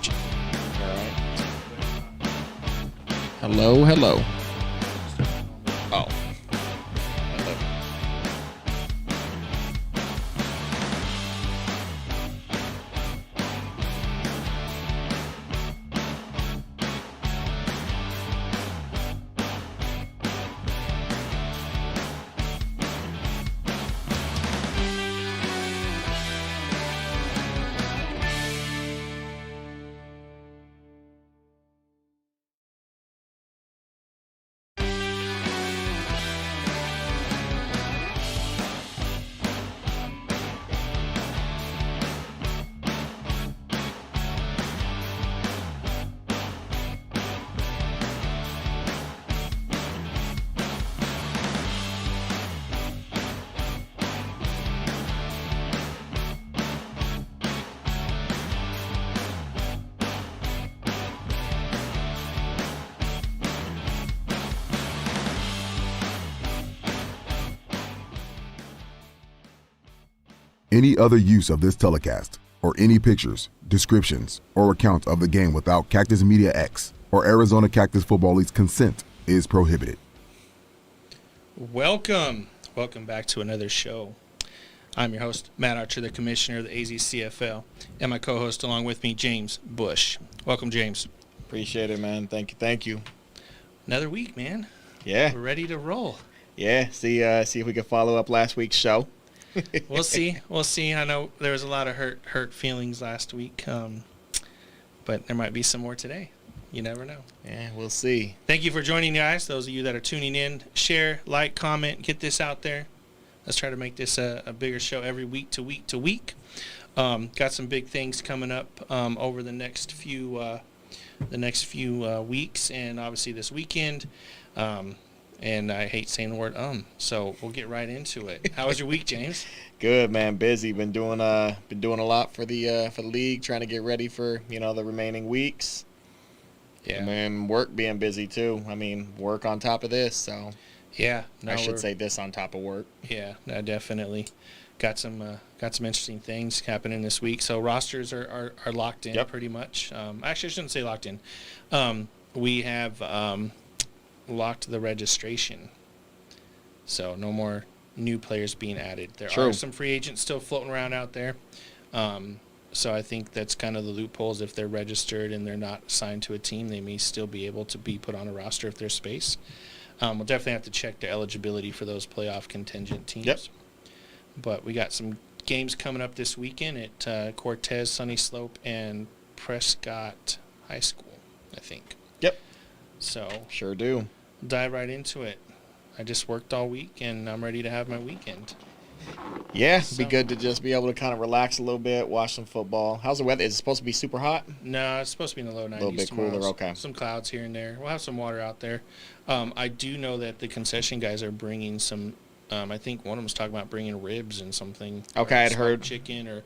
change it. All right. Hello, hello. Oh. Hello. Any other use of this telecast, or any pictures, descriptions, or accounts of the game without Cactus Media X or Arizona Cactus Football League's consent is prohibited. Welcome back to another show. I'm your host, Matt Archer, the commissioner of the AzCFL, and my co-host along with me, James Bush. Welcome, James. Appreciate it, man. Thank you. Another week, man. Yeah. We're ready to roll. Yeah. See if we can follow up last week's show. We'll see. I know there was a lot of hurt feelings last week, but there might be some more today. You never know. Yeah, we'll see. Thank you for joining, guys. Those of you that are tuning in, share, like, comment, get this out there. Let's try to make this a bigger show every week to week. Got some big things coming up over the next few weeks, and obviously this weekend. And I hate saying the word so we'll get right into it. How was your week, James? Good, man. Busy. Been doing a lot for the league, trying to get ready for the remaining weeks. Yeah. And then work being busy too. I mean, work on top of this. So yeah, I should say this on top of work. Yeah, no, definitely. Got some interesting things happening this week. So rosters are locked in pretty much. Actually, I shouldn't say locked in. We have locked the registration, so no more new players being added. There are some free agents still floating around out there, so I think that's kind of the loopholes. If they're registered and they're not assigned to a team, they may still be able to be put on a roster if there's space. We'll definitely have to check their eligibility for those playoff contingent teams. Yep. But we got some games coming up this weekend at Cortez, Sunny Slope, and Prescott High School, I think. Yep. So sure do. Dive right into it. I just worked all week, and I'm ready to have my weekend. Yeah, be good to just be able to kind of relax a little bit, watch some football. How's the weather? Is it supposed to be super hot? No, it's supposed to be in the low 90s. A little bit tomorrow. cooler, okay. Some clouds here and there. We'll have some water out there. I do know that the concession guys are bringing some, I think one of them was talking about bringing ribs and something. Okay, I'd heard. Chicken or,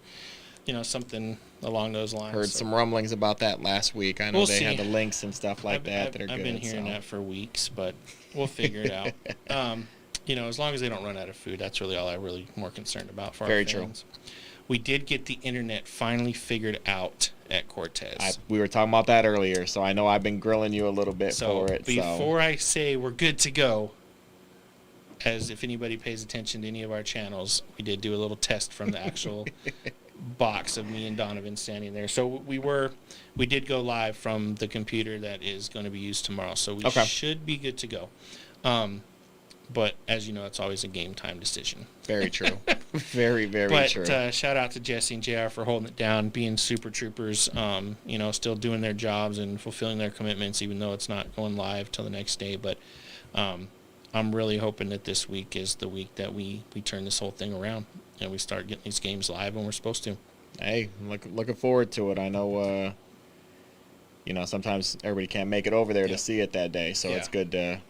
something along those lines. Heard some rumblings about that last week. I know they had the links and stuff like that are good. I've been hearing that for weeks, but we'll figure it out. As long as they don't run out of food, that's really all I'm really more concerned about for our fans. Very true. We did get the internet finally figured out at Cortez. We were talking about that earlier, so I know I've been grilling you a little bit for it. Before I say we're good to go, as if anybody pays attention to any of our channels, we did do a little test from the actual box of me and Donovan standing there. So we did go live from the computer that is going to be used tomorrow. So we should be good to go. But as you know, it's always a game time decision. Very true. Very, very true. But shout out to Jesse and JR for holding it down, being super troopers, still doing their jobs and fulfilling their commitments, even though it's not going live till the next day. But I'm really hoping that this week is the week that we turn this whole thing around and we start getting these games live when we're supposed to. Hey, looking forward to it. I know, sometimes everybody can't make it over there to see it that day, so it's good to,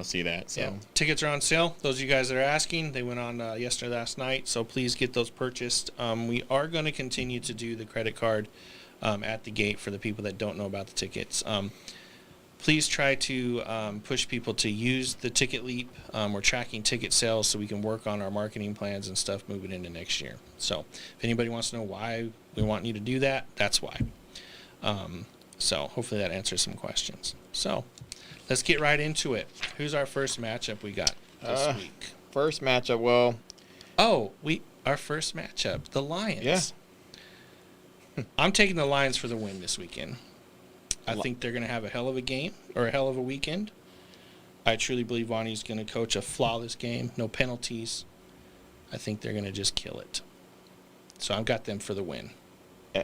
see that. So tickets are on sale. Those of you guys that are asking, they went on last night, so please get those purchased. We are going to continue to do the credit card at the gate for the people that don't know about the tickets. Please try to push people to use the Ticket Leap. We're tracking ticket sales so we can work on our marketing plans and stuff moving into next year. So if anybody wants to know why we want you to do that, that's why. So hopefully that answers some questions. So let's get right into it. Who's our first matchup we got this week? First matchup, well. Our first matchup, the Lions. Yeah. I'm taking the Lions for the win this weekend. I think they're going to have a hell of a game or a hell of a weekend. I truly believe Vonnie's going to coach a flawless game, no penalties. I think they're going to just kill it. So I've got them for the win.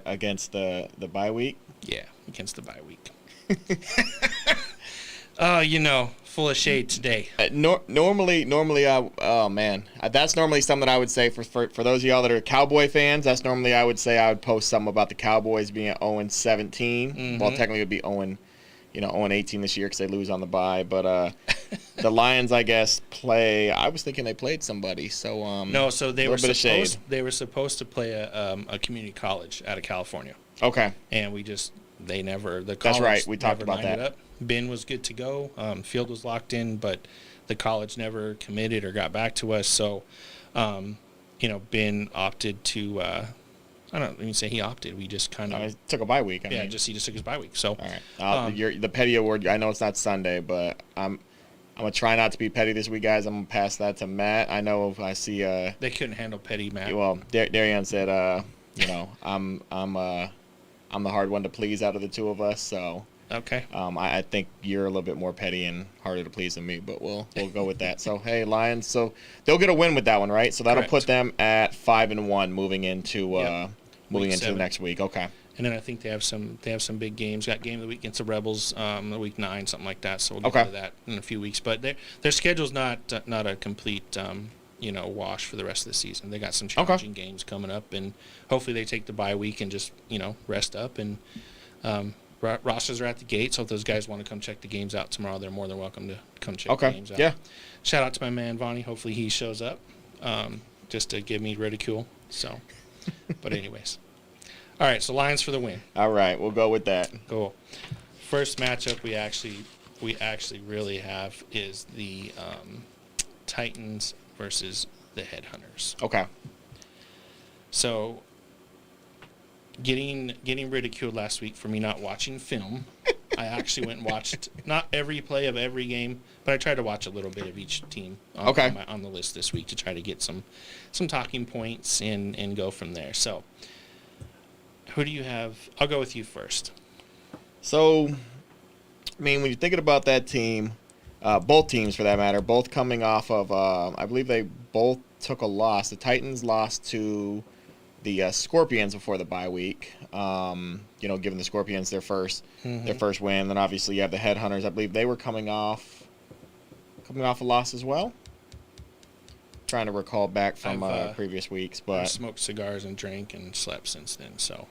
Against the bye week? Yeah, against the bye week. Full of shade today. Normally, that's normally something I would say for those of y'all that are Cowboy fans. That's normally I would say I would post something about the Cowboys being 0-17. Mm-hmm. Well, technically it would be 0-18 this year because they lose on the bye. But the Lions, I guess, play. I was thinking they played somebody. So no, so they were supposed to play a community college out of California. Okay. And they never. The college. That's right. We talked about that. Up. Ben was good to go. Field was locked in, but the college never committed or got back to us. So, Ben opted to. I don't even say he opted. We just kind of took a bye week. He just took his bye week. So, all right. The petty award. I know it's not Sunday, but I'm gonna try not to be petty this week, guys. I'm gonna pass that to Matt. I know I see. They couldn't handle petty, Matt. Well, Darian said, I'm the hard one to please out of the two of us. So. Okay. I think you're a little bit more petty and harder to please than me, but we'll go with that. So hey, Lions. So they'll get a win with that one, right? So that'll put them at 5-1 moving into the next week. Okay. And then I think they have some big games. Got game of the week against the Rebels, week 9, something like that. So we'll get to that in a few weeks. But their schedule's not a complete wash for the rest of the season. They got some challenging games coming up, and hopefully they take the bye week and just rest up and. Rosters are at the gate, so if those guys want to come check the games out tomorrow, they're more than welcome to come check the games out. Yeah. Shout out to my man Vonnie. Hopefully he shows up, just to give me ridicule. So, but anyways, all right. So Lions for the win. All right, we'll go with that. Cool. First matchup we actually really have is the Titans versus the Headhunters. Okay. So. Getting ridiculed last week for me not watching film. I actually went and watched not every play of every game, but I tried to watch a little bit of each team on the list this week to try to get some talking points and go from there. So, who do you have? I'll go with you first. So, when you're thinking about that team, both teams for that matter, both coming off of, I believe they both took a loss. The Titans lost to the Scorpions before the bye week, giving the Scorpions their first win. Then obviously you have the Headhunters. I believe they were coming off a loss as well. Trying to recall back from previous weeks, but I've smoked cigars and drank and slept since then. So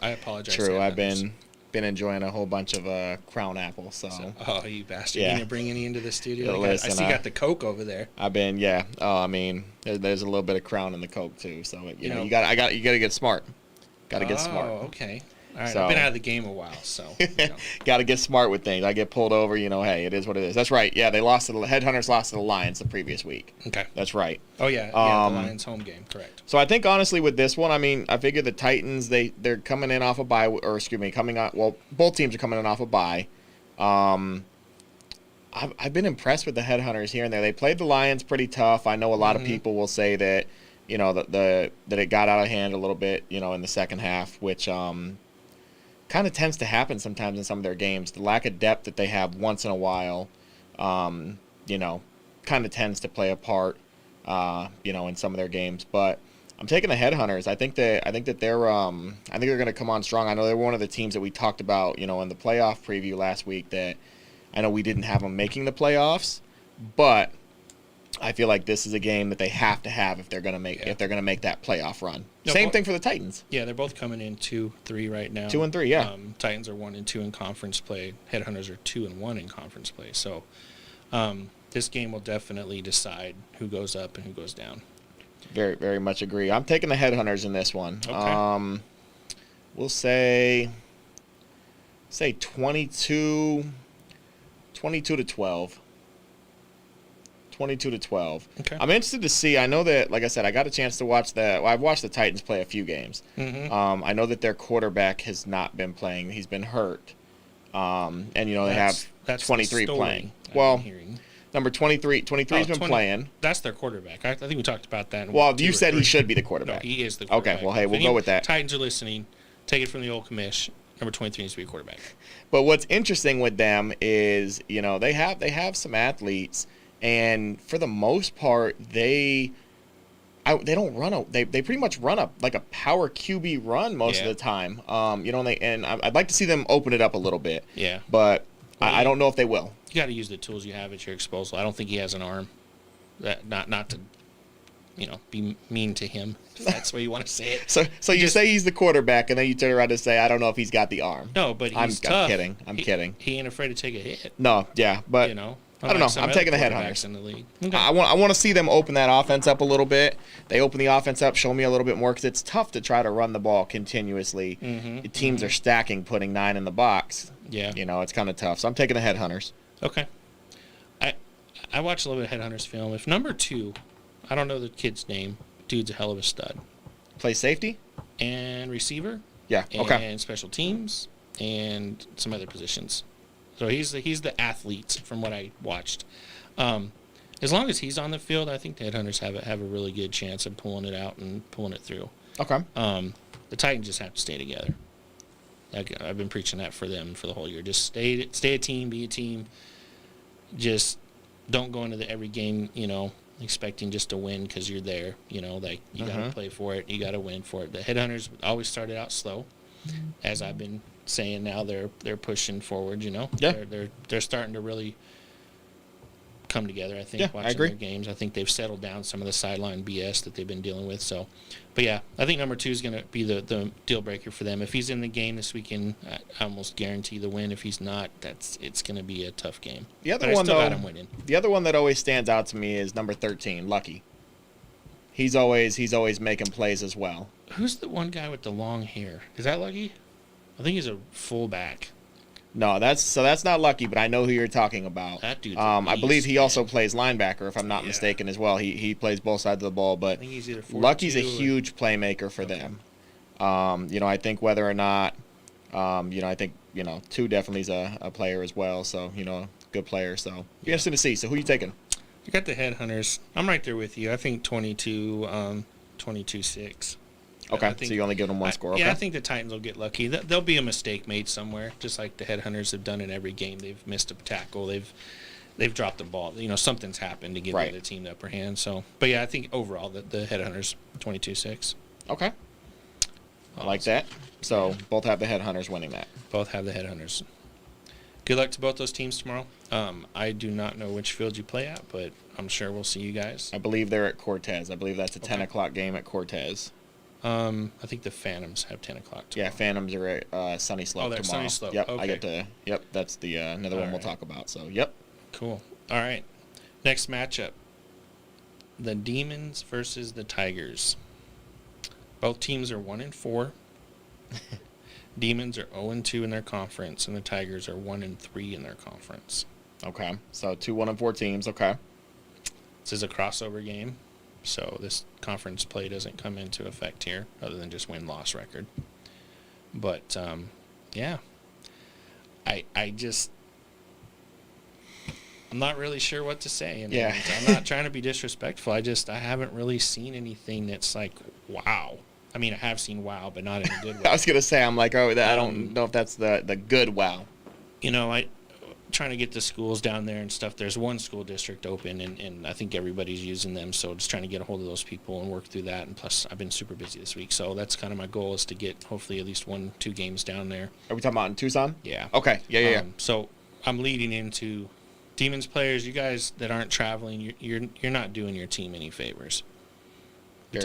I apologize. True, I've been enjoying a whole bunch of Crown Apple. So oh, you bastard! Yeah. You didn't bring any into the studio. I see you got the Coke over there. I've been there's a little bit of Crown in the Coke too. So you got to get smart. Got to get smart. Oh, okay. All right, I've been out of the game a while, so got to get smart with things. I get pulled over, hey, it is what it is. That's right. Yeah, the Headhunters lost to the Lions the previous week. Okay, that's right. Oh yeah, the Lions home game, correct. So I think honestly with this one, I figure the Titans they're coming in off a bye, or excuse me, both teams are coming in off a bye. I've been impressed with the Headhunters here and there. They played the Lions pretty tough. I know a lot of people will say that that it got out of hand a little bit, in the second half, which kind of tends to happen sometimes in some of their games. The lack of depth that they have once in a while, kind of tends to play a part, in some of their games. But I'm taking the Headhunters. I think that they're going to come on strong. I know they're one of the teams that we talked about, in the playoff preview last week. That I know we didn't have them making the playoffs, but I feel like this is a game that they have to have if they're going to make that playoff run. Same thing for the Titans. Yeah, they're both coming in 2-3 right now. 2-3, yeah. Titans are 1-2 in conference play. Headhunters are 2-1 in conference play. So this game will definitely decide who goes up and who goes down. Very, very much agree. I'm taking the Headhunters in this one. Okay. We'll say 22-12. 22-12. Okay. I'm interested to see. I know that, like I said, I got a chance to watch I've watched the Titans play a few games. Mm-hmm. I know that their quarterback has not been playing. He's been hurt. And, they have 23 playing. Well, number 23. 23's been playing. That's their quarterback. I think we talked about that. You said he should be the quarterback. No, he is the quarterback. Okay, well, hey, we'll go with that. Titans are listening. Take it from the old commish. Number 23 needs to be a quarterback. But what's interesting with them is, they have some athletes, and for the most part, they don't run they pretty much run a power QB run most of the time. And I'd like to see them open it up a little bit. Yeah. But I don't know if they will. You got to use the tools you have at your disposal. I don't think he has an arm. Not to be mean to him, if that's the way you want to say it. So you say he's the quarterback, and then you turn around and say, I don't know if he's got the arm. No, but he's tough. I'm kidding. He ain't afraid to take a hit. No, yeah, but I don't know. I'm taking the Headhunters in the league. Okay. I want to see them open that offense up a little bit. They open the offense up, show me a little bit more, because it's tough to try to run the ball continuously. Mm-hmm. Teams are stacking, putting 9 in the box. Yeah. It's kind of tough. So I'm taking the Headhunters. Okay. I watched a little bit of Headhunters film. If number 2, I don't know the kid's name. Dude's a hell of a stud. Play safety? And receiver. Yeah, okay. And special teams and some other positions. So he's the athlete from what I watched. As long as he's on the field, I think the Headhunters have a really good chance of pulling it out and pulling it through. Okay. The Titans just have to stay together. I've been preaching that for them for the whole year. Just stay a team, be a team. Just don't go into every game, expecting just to win because you're there. You got to play for it. You got to win for it. The Headhunters always started out slow, as I've been saying. Now they're pushing forward. Yeah. They're starting to really come together. I think I watching agree. their games. I think they've settled down some of the sideline BS that they've been dealing with. So, but yeah, I think number 2 is going to be the deal breaker for them. If he's in the game this weekend, I almost guarantee the win. If he's not, it's going to be a tough game. The other but one, I still though, got him winning. The other one that always stands out to me is number 13, Lucky. He's always making plays as well. Who's the one guy with the long hair? Is that Lucky? I think he's a fullback. No, that's not Lucky, but I know who you're talking about. That dude's I believe he man. also plays linebacker, if I'm not mistaken, as well. He plays both sides of the ball, but I think he's either Lucky's a huge playmaker for them. I think whether or not, I think 2 definitely is a player as well. So good player. So be interesting to see. So who are you taking? You got the Headhunters. I'm right there with you. I think 22-6. Okay, so you only give them one score. Okay. Yeah, I think the Titans will get lucky. There'll be a mistake made somewhere, just like the Headhunters have done in every game. They've missed a tackle. They've dropped the ball. Something's happened to give the other team the upper hand. So, but yeah, I think overall the Headhunters 22-6. Okay. I like that. So both have the Headhunters winning that. Both have the Headhunters. Good luck to both those teams tomorrow. I do not know which field you play at, but I'm sure we'll see you guys. I believe they're at Cortez. I believe that's a 10 o'clock game at Cortez. I think the Phantoms have 10 o'clock tomorrow. Yeah, Phantoms are at Sunny Slope they're tomorrow. Sunny Slope. Yep, okay. I get to. Yep, that's the another one we'll talk about. So, yep. Cool. All right. Next matchup. The Demons versus the Tigers. Both teams are 1-4. Demons are 0-2 in their conference, and the Tigers are 1-3 in their conference. Okay, so 2 1-4 teams. Okay. This is a crossover game, so this conference play doesn't come into effect here, other than just win-loss record. But yeah, I'm not really sure what to say. And yeah. I'm not trying to be disrespectful. I haven't really seen anything that's like, wow. I mean, I have seen wow, but not in a good way. I was going to say, I'm like, I don't know if that's the good wow. Trying to get the schools down there and stuff. There's one school district open, and I think everybody's using them. So just trying to get a hold of those people and work through that. And plus, I've been super busy this week. So that's kind of my goal, is to get hopefully at least 1-2 games down there. Are we talking about in Tucson? Yeah. Okay. Yeah. So I'm leading into Demons players. You guys that aren't traveling, you're not doing your team any favors. We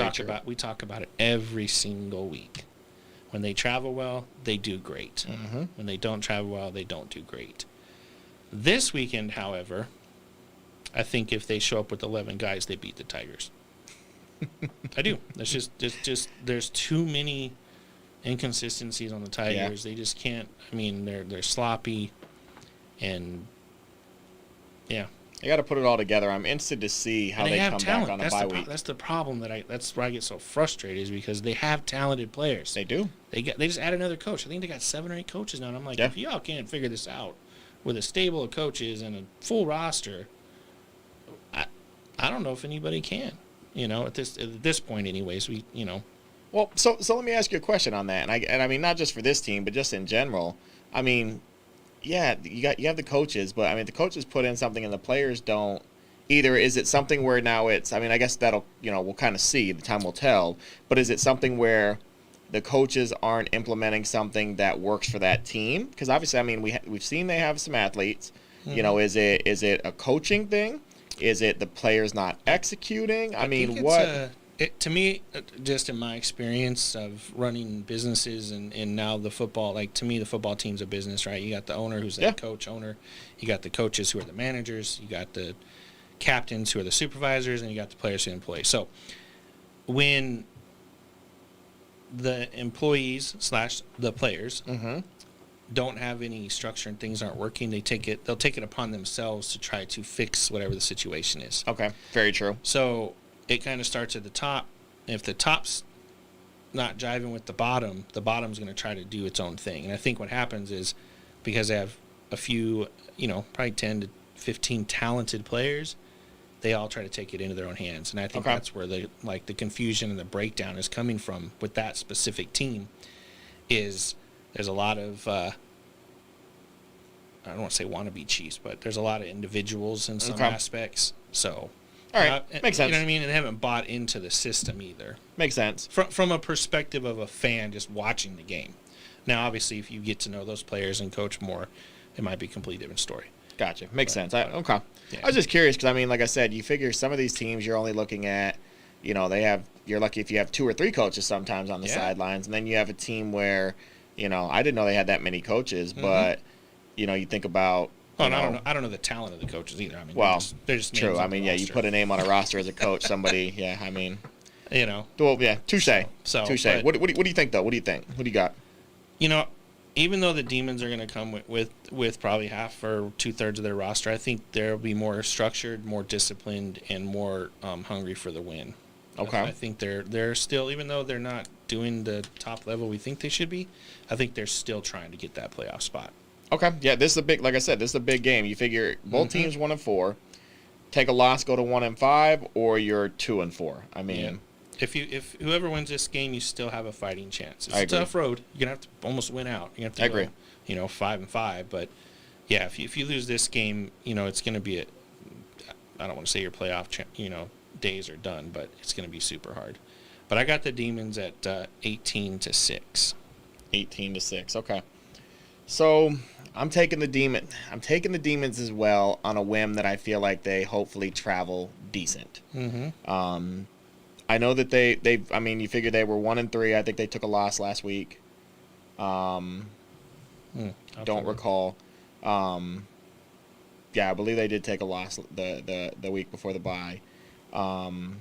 talk about it every single week. When they travel well, they do great. Mm-hmm. When they don't travel well, they don't do great. This weekend, however, I think if they show up with 11 guys, they beat the Tigers. I do. There's too many inconsistencies on the Tigers. Yeah. They just can't. I mean, they're sloppy, and yeah. They got to put it all together. I'm interested to see how they come back on a bye week. That's the problem that's where I get so frustrated, is because they have talented players. They do. They just add another coach. I think they got 7 or 8 coaches now, and I'm like, if y'all can't figure this out with a stable of coaches and a full roster, I don't know if anybody can. At this point, anyways, Well, so let me ask you a question on that, and I mean not just for this team, but just in general. I mean, yeah, you have the coaches, but I mean the coaches put in something and the players don't. Either is it something where now it's, I mean, I guess that'll, we'll kind of see, the time will tell, but is it something where the coaches aren't implementing something that works for that team? Because obviously, I mean, we've seen they have some athletes. Mm-hmm. Is it a coaching thing? Is it the players not executing? I mean, what? To me, just in my experience of running businesses and now the football, like, to me, the football team's a business, right? You got the owner who's the coach owner. You got the coaches who are the managers. You got the captains who are the supervisors, and you got the players who are employees. So when the employees / the players don't have any structure and things aren't working, they'll take it upon themselves to try to fix whatever the situation is. Okay, very true. So it kind of starts at the top. If the top's not jiving with the bottom's going to try to do its own thing. And I think what happens is, because they have a few, probably 10 to 15 talented players, they all try to take it into their own hands. And I think that's where the confusion and the breakdown is coming from with that specific team. Is there's a lot of I don't want to say wannabe chiefs, but there's a lot of individuals in some aspects. So all right, makes sense. You know what I mean? And they haven't bought into the system either. Makes sense. From a perspective of a fan just watching the game. Now, obviously, if you get to know those players and coach more, it might be a completely different story. Gotcha. Makes sense. Okay. Yeah. I was just curious because, I mean, like I said, you figure some of these teams you're only looking at, you're lucky if you have 2 or 3 coaches sometimes on the sidelines. And then you have a team where, I didn't know they had that many coaches, but, you think about. I don't know the talent of the coaches either. I mean, they're just true. I mean, you put a name on a roster as a coach, somebody, I mean. Well, yeah, touche. Touche. What do you think, though? What do you think? What do you got? Even though the Demons are going to come with probably half or 2/3 of their roster, I think they'll be more structured, more disciplined, and more hungry for the win. Okay. I think they're still, even though they're not doing the top level we think they should be, I think they're still trying to get that playoff spot. Okay. Yeah, this is a big, like I said, this is a big game. You figure both teams 1-4, take a loss, go to 1-5, or you're 2-4. I mean. Yeah. If whoever wins this game, you still have a fighting chance. It's a tough road. You're gonna have to almost win out. You have to go, 5-5. But yeah, if you lose this game, it's gonna be I don't want to say your playoff, days are done, but it's gonna be super hard. But I got the Demons at 18-6. 18-6. Okay. So I'm taking the Demons as well on a whim that I feel like they hopefully travel decent. Mm-hmm. I know that I mean, you figure they were 1-3. I think they took a loss last week. Don't recall. Yeah, I believe they did take a loss the week before the bye. And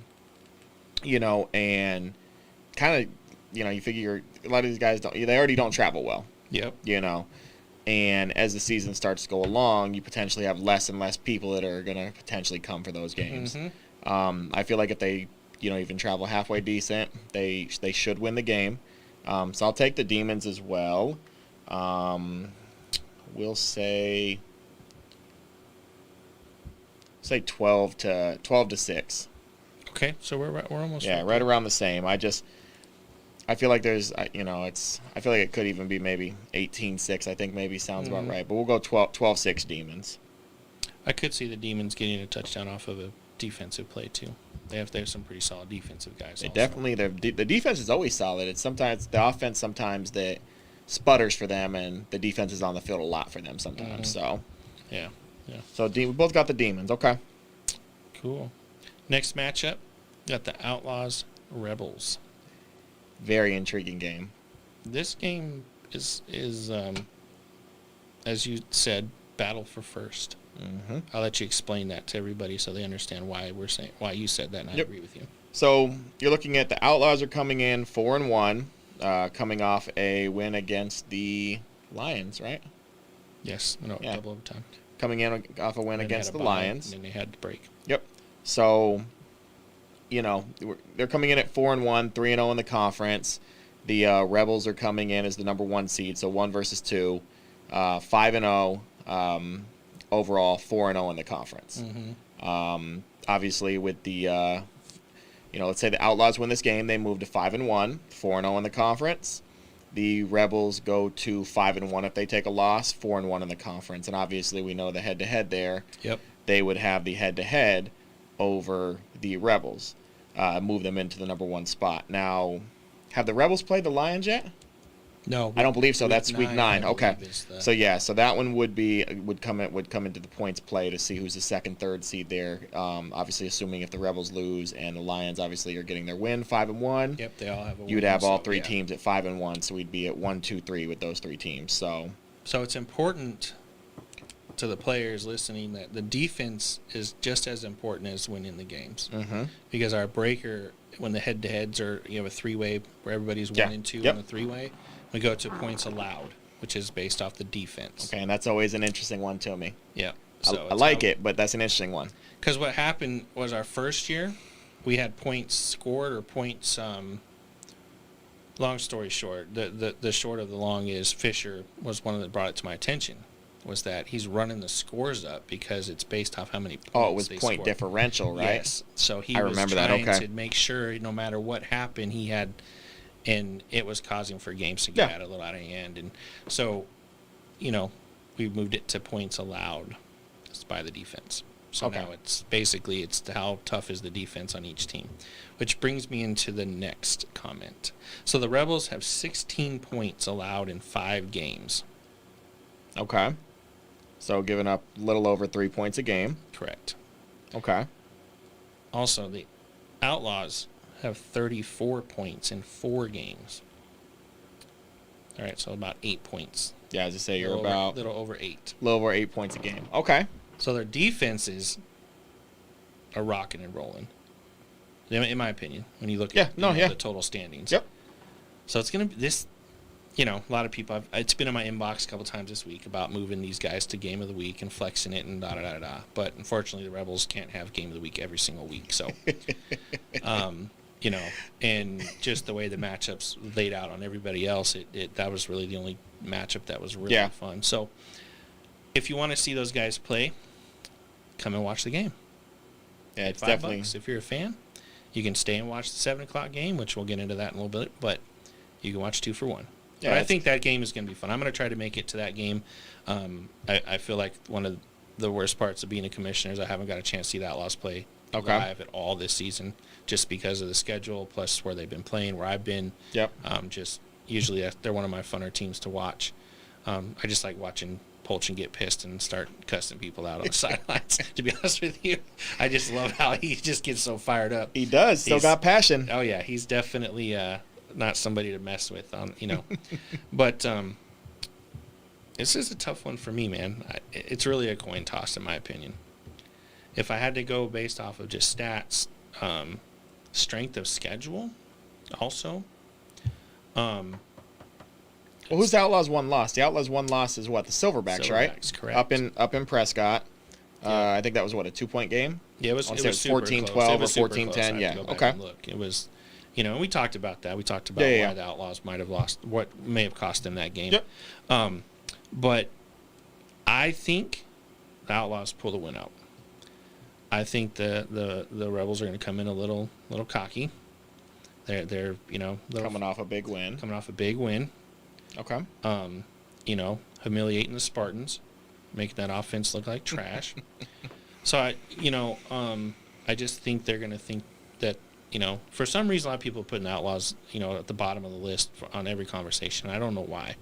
kind of, you figure a lot of these guys they already don't travel well. Yep. And as the season starts to go along, you potentially have less and less people that are going to potentially come for those games. Mm-hmm. I feel like if they even travel halfway decent, they should win the game. So I'll take the Demons as well. We'll say 12-6. Okay, so we're almost right around the same. I feel like there's I feel like it could even be maybe 18-6. I think maybe sounds about right. But we'll go 12-6 Demons. I could see the Demons getting a touchdown off of a defensive play too. They have some pretty solid defensive guys. They definitely, the defense is always solid. It's sometimes the offense that sputters for them, and the defense is on the field a lot for them sometimes. So yeah. So we both got the Demons. Okay. Cool. Next matchup, got the Outlaws Rebels. Very intriguing game. This game is as you said, battle for first. Mm-hmm. I'll let you explain that to everybody so they understand why you said that, and I agree with you. So you're looking at the Outlaws are coming in 4-1, coming off a win against the Lions, right? Yes, double overtime. coming in off a win against the Lions. And they had to break. Yep. So, they're coming in at 4-1, 3-0 in the conference. The Rebels are coming in as the number 1 seed, so 1 versus 2, 5-0 overall, 4-0 in the conference. Mm-hmm. Obviously, with the let's say the Outlaws win this game, they move to 5-1, 4-0 in the conference. The Rebels go to 5-1 if they take a loss, 4-1 in the conference, and obviously we know the head-to-head there. Yep. They would have the head-to-head over the Rebels, move them into the number 1 spot. Now, have the Rebels played the Lions yet? No, I don't believe so. That's week 9. Okay. So that one would come into the points play to see who's the 2nd, 3rd seed there. Obviously, assuming if the Rebels lose and the Lions obviously are getting their win, 5-1. Yep, they all have a win. You'd have all 3 teams at 5-1, so we'd be at 1, 2, 3 with those 3 teams. So it's important to the players listening that the defense is just as important as winning the games. Mm-hmm. Because our breaker, when the head-to-heads are, you have a 3-way where everybody's 1 and 2 Yep. on the 3-way. We go to points allowed, which is based off the defense. Okay, and that's always an interesting one to me. Yeah. So I like it, but that's an interesting one. Because what happened was our first year, we had points scored or points. Long story short, the short of the long is Fisher was one that brought it to my attention. Was that he's running the scores up because it's based off how many points it was they point scored. Differential, right? Yes. So he I was remember trying that. Okay. to make sure no matter what happened, he had. And it was causing for games to get a little out of hand. And so, we moved it to points allowed by the defense. So now it's how tough is the defense on each team. Which brings me into the next comment. So the Rebels have 16 points allowed in 5 games. Okay. So giving up a little over 3 points a game. Correct. Okay. Also, the Outlaws have 34 points in 4 games. All right, so about 8 points. Yeah, as I say, you're about a little over 8. A little over 8 points a game. Okay. So their defenses are rocking and rolling, in my opinion, when you look at the total standings. Yep. So it's going to be this, a lot of people, it's been in my inbox a couple times this week about moving these guys to Game of the Week and flexing it and da-da-da-da. But unfortunately, the Rebels can't have Game of the Week every single week. So, and just the way the matchups laid out on everybody else, that was really the only matchup that was really fun. So if you want to see those guys play, come and watch the game. Yeah, it's definitely $5. If you're a fan, you can stay and watch the 7 o'clock game, which we'll get into that in a little bit, but you can watch 2 for 1. Yeah, but I think that game is going to be fun. I'm going to try to make it to that game. I feel like one of the worst parts of being a commissioner is I haven't got a chance to see the Outlaws play live at all this season, just because of the schedule, plus where they've been playing, where I've been. Yep. Just usually they're one of my funner teams to watch. I just like watching Polchin get pissed and start cussing people out on the sidelines. To be honest with you, I just love how he just gets so fired up. He does. Still got passion. Oh yeah, he's definitely not somebody to mess with. But this is a tough one for me, man. It's really a coin toss, in my opinion. If I had to go based off of just stats, strength of schedule, also. Well, who's the Outlaws' one loss? The Outlaws' one loss is what? The Silverbacks, right? Correct. Up in Prescott. I think that was what, a 2-point game? Yeah, it was 14-12 or 14-10. Yeah. Okay. Look, it was, we talked about that. We talked about why the Outlaws might have lost, what may have cost them that game. Yep. But I think the Outlaws pull the win out. I think the Rebels are going to come in a little cocky. They're coming off a big win. Okay. Humiliating the Spartans, making that offense look like trash. So I just think they're going to think that, for some reason, a lot of people are putting the Outlaws, at the bottom of the list on every conversation. I don't know why.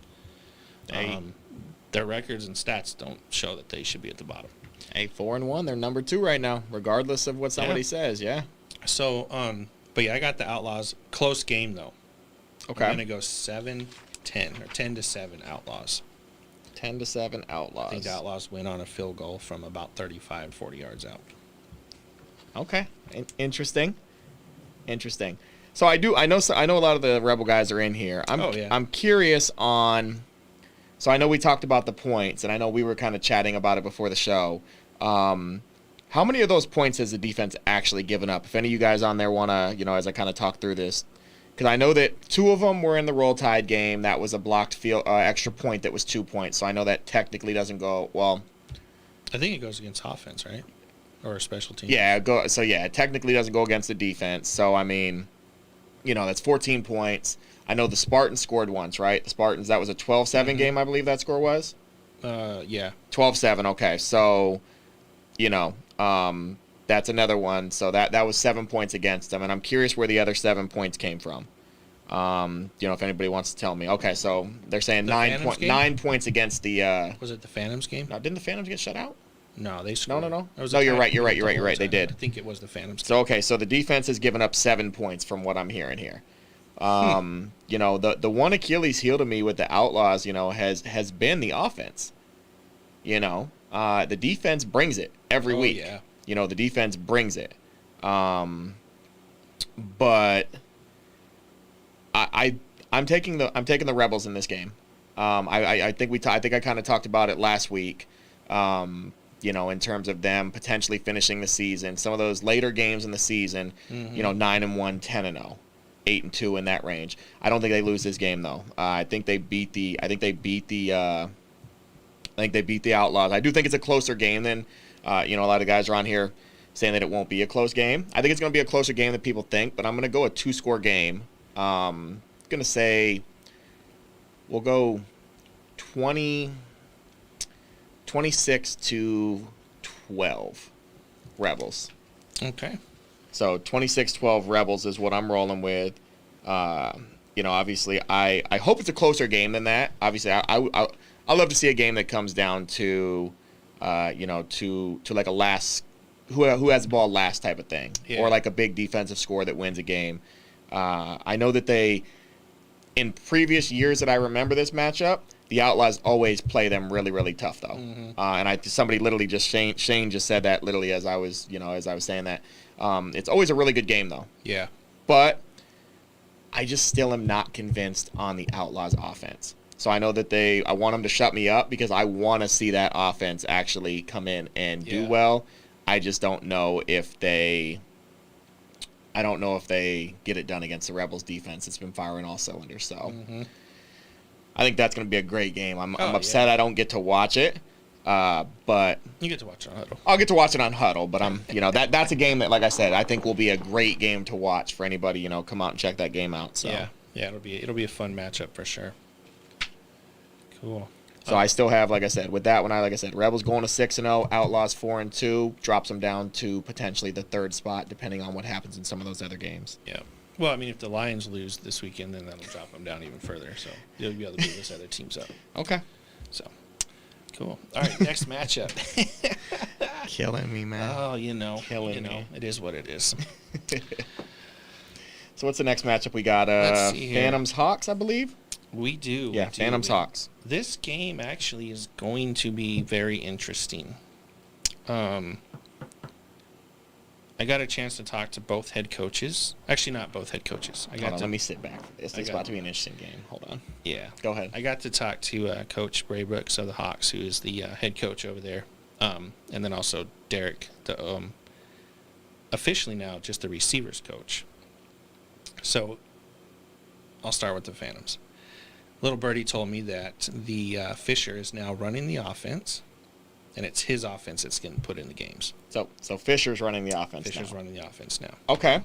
Their records and stats don't show that they should be at the bottom. 4-1. They're number 2 right now, regardless of what somebody says. Yeah. So, but yeah, I got the Outlaws. Close game though. Okay. I'm gonna go 7-10 or 10-7 Outlaws. 10-7 Outlaws. I think the Outlaws win on a field goal from about 35, 40 yards out. Okay. Interesting. So I know a lot of the Rebel guys are in here. I'm curious on So I know we talked about the points, and I know we were kind of chatting about it before the show. How many of those points has the defense actually given up? If any of you guys on there want to, as I kind of talk through this, because I know that 2 of them were in the Roll Tide game. That was a blocked field extra point that was 2 points. So I know that technically doesn't go well. I think it goes against offense, right? Or a special team. Yeah, it technically doesn't go against the defense. So I mean, that's 14 points. I know the Spartans scored once, right? The Spartans, that was a 12-7 game, I believe that score was. Yeah. 12-7. Okay, so that's another one. So that was 7 points against them, and I'm curious where the other 7 points came from. If anybody wants to tell me. Okay, so they're saying 9 points against the. Was it the Phantoms game? No, didn't the Phantoms get shut out? No, they scored. No. No, you're right. You're right. They did. I think it was the Phantoms game. So okay, so the defense has given up 7 points from what I'm hearing here. The one Achilles heel to me with the Outlaws, has been the offense. The defense brings it every week. Yeah. The defense brings it. But I'm taking the Rebels in this game. I think I kind of talked about it last week. In terms of them potentially finishing the season, some of those later games in the season, 9-1, 10-0. 8-2 in that range. I don't think they lose this game though. I think they beat the Outlaws. I do think it's a closer game than a lot of guys around here saying that it won't be a close game. I think it's going to be a closer game than people think, but I'm going to go a 2-score game. Going to say we'll go 26-12 Rebels. Okay. So 26-12 Rebels is what I'm rolling with. Obviously, I hope it's a closer game than that. Obviously, I love to see a game that comes down to, to like a last, who has the ball last type of thing, or like a big defensive score that wins a game. I know that in previous years that I remember this matchup, the Outlaws always play them really, really tough though. And somebody literally just Shane just said that literally as I was saying that. It's always a really good game, though. Yeah. But I just still am not convinced on the Outlaws offense. So I know that I want them to shut me up because I want to see that offense actually come in and do well. I just don't know if they get it done against the Rebels defense. It's been firing all cylinders. So I think that's going to be a great game. I'm upset I don't get to watch it. But you get to watch it on Huddle. I'll get to watch it on Huddle, but that's a game that, like I said, I think will be a great game to watch for anybody. Come out and check that game out. So yeah, it'll be a fun matchup for sure. Cool. So I still have, like I said, with that one, Rebels going to 6-0, Outlaws 4-2, drops them down to potentially the 3rd spot, depending on what happens in some of those other games. Yeah. Well, I mean, if the Lions lose this weekend, then that'll drop them down even further. So you'll be able to beat those other teams up. Okay. So. Cool. All right, next matchup. Killing me, man. Oh, Killing me. It is what it is. So what's the next matchup we got? Phantoms Hawks, I believe. We do. Yeah, Phantoms Hawks. This game actually is going to be very interesting. I got a chance to talk to both head coaches. Actually, not both head coaches. Let me sit back for this. It's about to be an interesting game. Hold on. Yeah. Go ahead. I got to talk to Coach Braybrooks of the Hawks, who is the head coach over there, and then also Derek, the officially now just the receivers coach. So I'll start with the Phantoms. Little Birdie told me that the Fisher is now running the offense, and it's his offense that's getting put in the games. So Fisher's running the offense Fisher's now. running the offense now. Okay.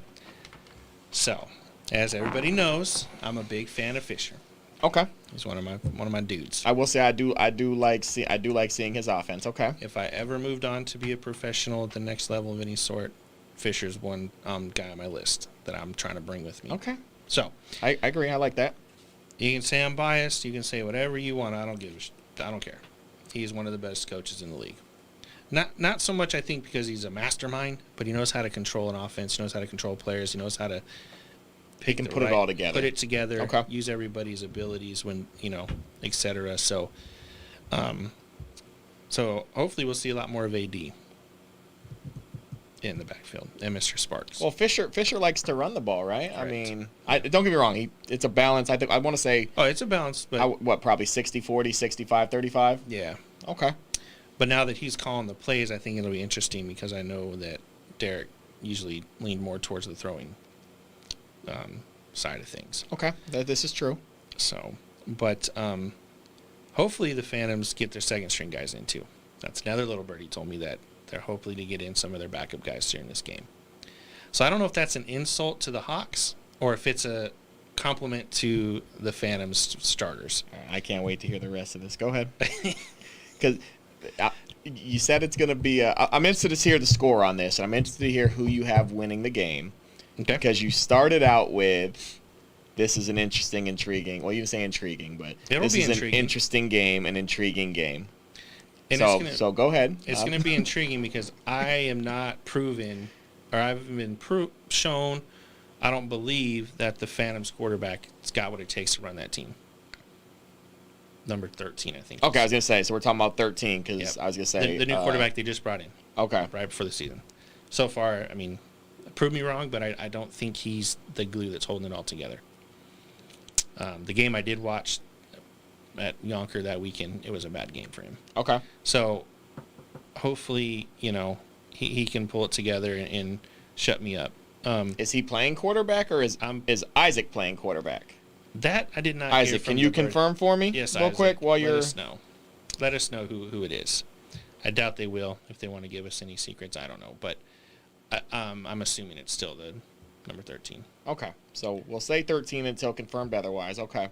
So, as everybody knows, I'm a big fan of Fisher. Okay. He's one of my dudes. I will say I do like seeing his offense. Okay. If I ever moved on to be a professional at the next level of any sort, Fisher's one guy on my list that I'm trying to bring with me. Okay. So I agree. I like that. You can say I'm biased. You can say whatever you want. I don't care. He's one of the best coaches in the league. Not so much, I think, because he's a mastermind, but he knows how to control an offense. He knows how to control players. He knows how to put it all together. Put it together. Okay. Use everybody's abilities when etc. So, so hopefully we'll see a lot more of AD. in the backfield, and Mr. Sparks. Well, Fisher likes to run the ball, right? Correct. I mean, don't get me wrong. It's a balance. I think I want to say. Oh, it's a balance, but probably 60-40, 65-35? Yeah. Okay. But now that he's calling the plays, I think it'll be interesting because I know that Derek usually leaned more towards the throwing side of things. Okay, this is true. So, but hopefully the Phantoms get their second string guys in too. That's another little birdie told me that they're hopefully to get in some of their backup guys during this game. So I don't know if that's an insult to the Hawks or if it's a compliment to the Phantoms starters. I can't wait to hear the rest of this. Go ahead. Because you said it's going to be I'm interested to hear the score on this, and I'm interested to hear who you have winning the game. Okay. Because you started out with, this is an interesting, intriguing, well, you didn't say intriguing, but this is an interesting game, an intriguing game. And so go ahead. It's going to be intriguing because I am not proven, or I haven't been shown, I don't believe that the Phantoms quarterback has got what it takes to run that team. Number 13, I think. Okay, I was going to say, so we're talking about 13 because I was going to say. The new quarterback they just brought in. Okay. Right before the season. So far, I mean, prove me wrong, but I don't think he's the glue that's holding it all together. The game I did watch at Yonker that weekend, it was a bad game for him. Okay. So hopefully, he can pull it together and shut me up. Is he playing quarterback or is Isaac playing quarterback? That I did not Isaac, hear from can you confirm for me? Yes, real Isaac, quick while you're. Let us know who it is. I doubt they will if they want to give us any secrets. I don't know, but I'm assuming it's still the number 13. Okay, so we'll say 13 until confirmed otherwise. Okay.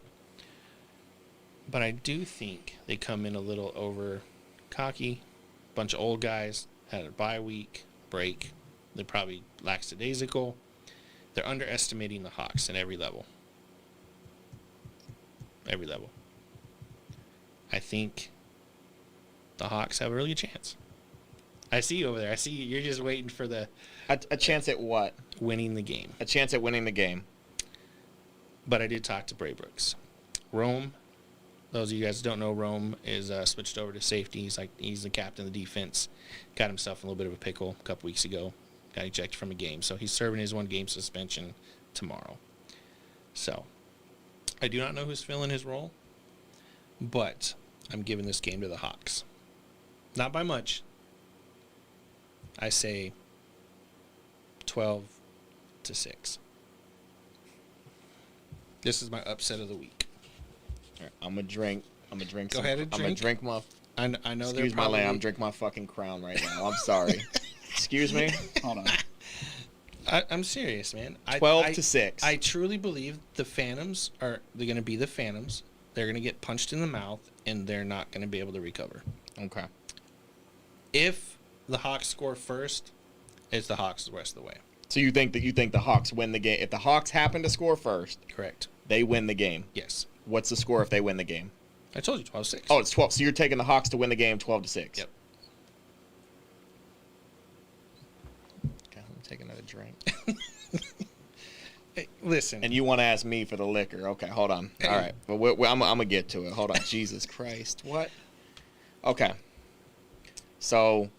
But I do think they come in a little over cocky. Bunch of old guys had a bye week break. They're probably lackadaisical. They're underestimating the Hawks at every level. Every level. I think the Hawks have a really good chance. I see you over there. I see you. You're just waiting for the... A chance at what? Winning the game. A chance at winning the game. But I did talk to Bray Brooks. Rome, those of you guys who don't know, Rome is switched over to safety. He's the captain of the defense. Got himself in a little bit of a pickle a couple weeks ago. Got ejected from a game. So he's serving his 1-game suspension tomorrow. So I do not know who's filling his role, but I'm giving this game to the Hawks. Not by much. I say 12-6. This is my upset of the week. All right, I'm gonna drink. Go ahead and drink. I'm gonna drink my. I know. Excuse my land. I'm drinking my fucking crown right now. I'm sorry. Excuse me. Hold on. I'm serious, man. 12-6. I truly believe the Phantoms they're going to be the Phantoms. They're going to get punched in the mouth, and they're not going to be able to recover. Okay. If the Hawks score first, it's the Hawks the rest of the way. So you think the Hawks win the game? If the Hawks happen to score first, correct, they win the game. Yes. What's the score if they win the game? I told you 12-6. Oh, it's 12. So you're taking the Hawks to win the game 12-6. Yep. Take another drink. Hey, listen. And you want to ask me for the liquor? Okay, hold on. Hey. All right, but I'm gonna get to it. Hold on. Jesus Christ, what? Okay. So,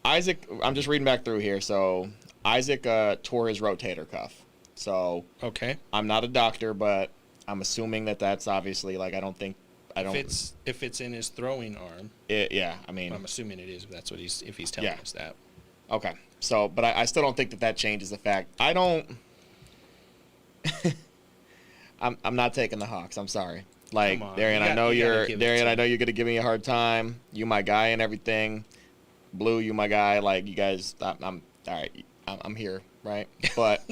Isaac, I'm just reading back through here. So, Isaac tore his rotator cuff. So, okay. I'm not a doctor, but I'm assuming that's obviously If it's in his throwing arm. Yeah, I mean. I'm assuming it is. If that's what if he's telling us that. Okay. So, but I still don't think that changes the fact. I don't. I'm not taking the Hawks. I'm sorry. Like, Darian, I know you're gonna give me a hard time. You my guy and everything. Blue, you my guy. Like, you guys, I'm all right. I'm here, right? But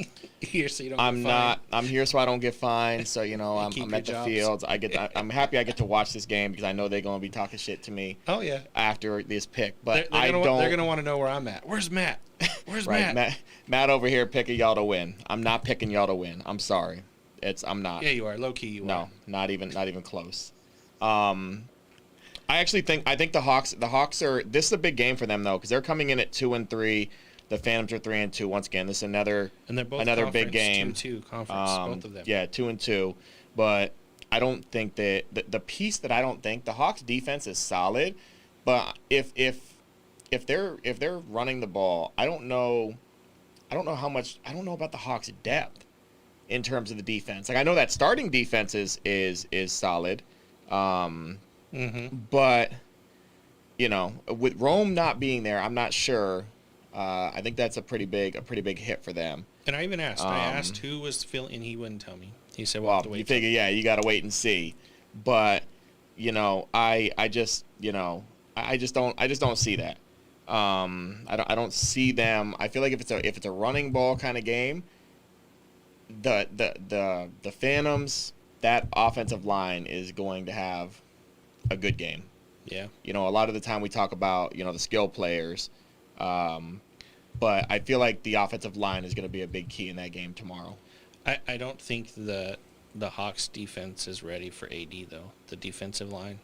here so you don't. I'm not. I'm here so I don't get fined. So I'm at the fields. I'm happy I get to watch this game because I know they're gonna be talking shit to me. Oh yeah. After this pick, but they're gonna want to know where I'm at. Where's Matt? Where's right, Matt? Matt over here picking y'all to win. I'm not picking y'all to win. I'm sorry. I'm not. Yeah, you are. Low key, you are. No, not even close. I think the Hawks are. This is a big game for them though because they're coming in at 2-3. The Phantoms are 3-2. Once again, this is another big game. 2-2 conference, both of them. Yeah, 2-2. But I don't think that the piece that I don't think the Hawks defense is solid. But if they're running the ball, I don't know I don't know about the Hawks' depth in terms of the defense. Like, I know that starting defense is solid, but with Rome not being there, I'm not sure. I think that's a pretty big hit for them. And I even asked. I asked who was filling, and he wouldn't tell me. He said, "Well, you figure, you got to wait and see." But I just don't see that. I don't see them. I feel like if it's a running ball kind of game, the Phantoms, that offensive line is going to have a good game. Yeah. A lot of the time we talk about the skill players, but I feel like the offensive line is going to be a big key in that game tomorrow. I don't think the Hawks defense is ready for AD though. The defensive line.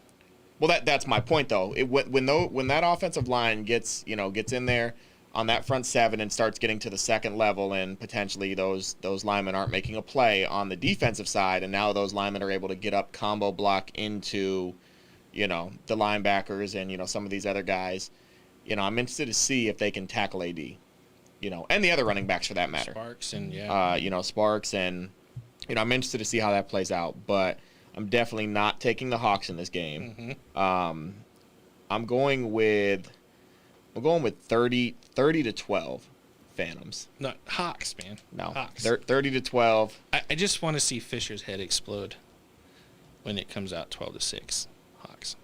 Well, that's my point though. When that offensive line gets in there on that front seven and starts getting to the second level, and potentially those linemen aren't making a play on the defensive side, and now those linemen are able to get up combo block into the linebackers and some of these other guys. I'm interested to see if they can tackle AD, and the other running backs for that matter. Sparks and Sparks and I'm interested to see how that plays out, but I'm definitely not taking the Hawks in this game. I'm going with 30 to 12 Phantoms. No, Hawks, man. No, Hawks. 30 to 12. I just want to see Fisher's head explode when it comes out 12-6. Hawks.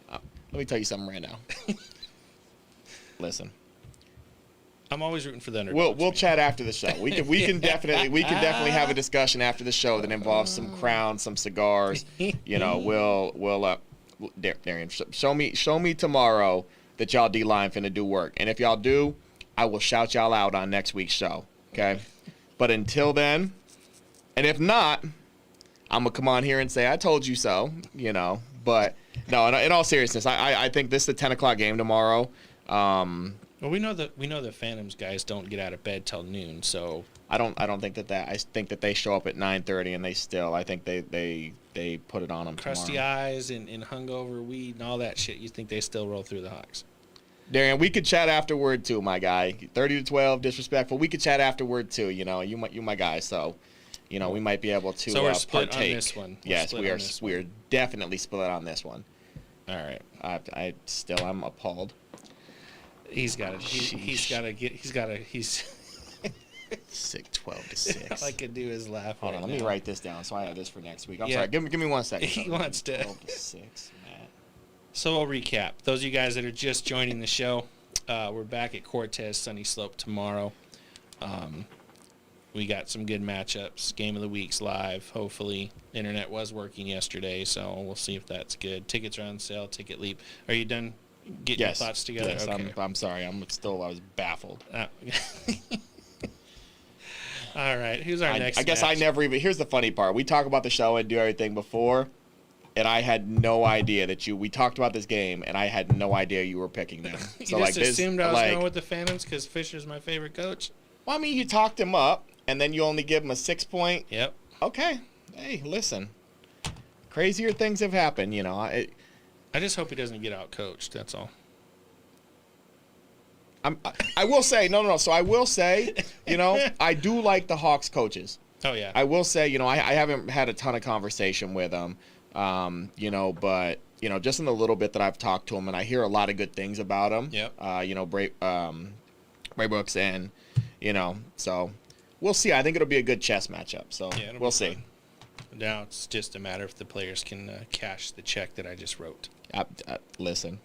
Let me tell you something right now. Listen, I'm always rooting for the underdogs. We'll chat after the show. We can definitely have a discussion after the show that involves some crowns, some cigars. We'll Darian, show me tomorrow that y'all D-line finna do work, and if y'all do, I will shout y'all out on next week's show. Okay, but until then, and if not, I'm gonna come on here and say I told you so. But no, in all seriousness, I think this is a 10:00 game tomorrow. Well, we know the Phantoms guys don't get out of bed till noon, so I don't think that. I think that they show up at 9:30 and I think they put it on them. Crusty tomorrow. eyes and hungover weed and all that shit. You think they still roll through the Hawks? Darian, we could chat afterward too, my guy. 30 to 12, disrespectful. We could chat afterward too. You my guy. So, we might be able to so we're split partake. on this one. Yes, we are definitely split on this one. All right. I'm appalled. He's got to. Sick 12 to 6. All I can do is laugh. Hold on, let me write this down so I have this for next week. I'm Yeah. sorry. Give me 1 second. He wants to. 12 to 6, Matt. So I'll recap. Those of you guys that are just joining the show, we're back at Cortez Sunny Slope tomorrow. We got some good matchups. Game of the Week's live. Hopefully, internet was working yesterday, so we'll see if that's good. Tickets are on sale. Ticket Leap. Are you done getting your thoughts together? Yes, okay. I'm sorry. I was baffled. All right. Who's our next? I guess match? I never even. Here's the funny part. We talk about the show and do everything before, and I had no idea that we talked about this game, and I had no idea you were picking them. You So just assumed I was like, going with the Phantoms because Fisher's my favorite coach. Well, I mean, you talked him up, and then you only give him a 6 point. Yep. Okay. Hey, listen. Crazier things have happened, I just hope he doesn't get out coached. That's all. I will say, no. So I will say, I do like the Hawks coaches. Oh, yeah. I will say, I haven't had a ton of conversation with them, but, just in the little bit that I've talked to them, and I hear a lot of good things about them. Yep. Bray Brooks, and, so we'll see. I think it'll be a good chess matchup, so we'll see. Now it's just a matter if the players can cash the check that I just wrote. Listen.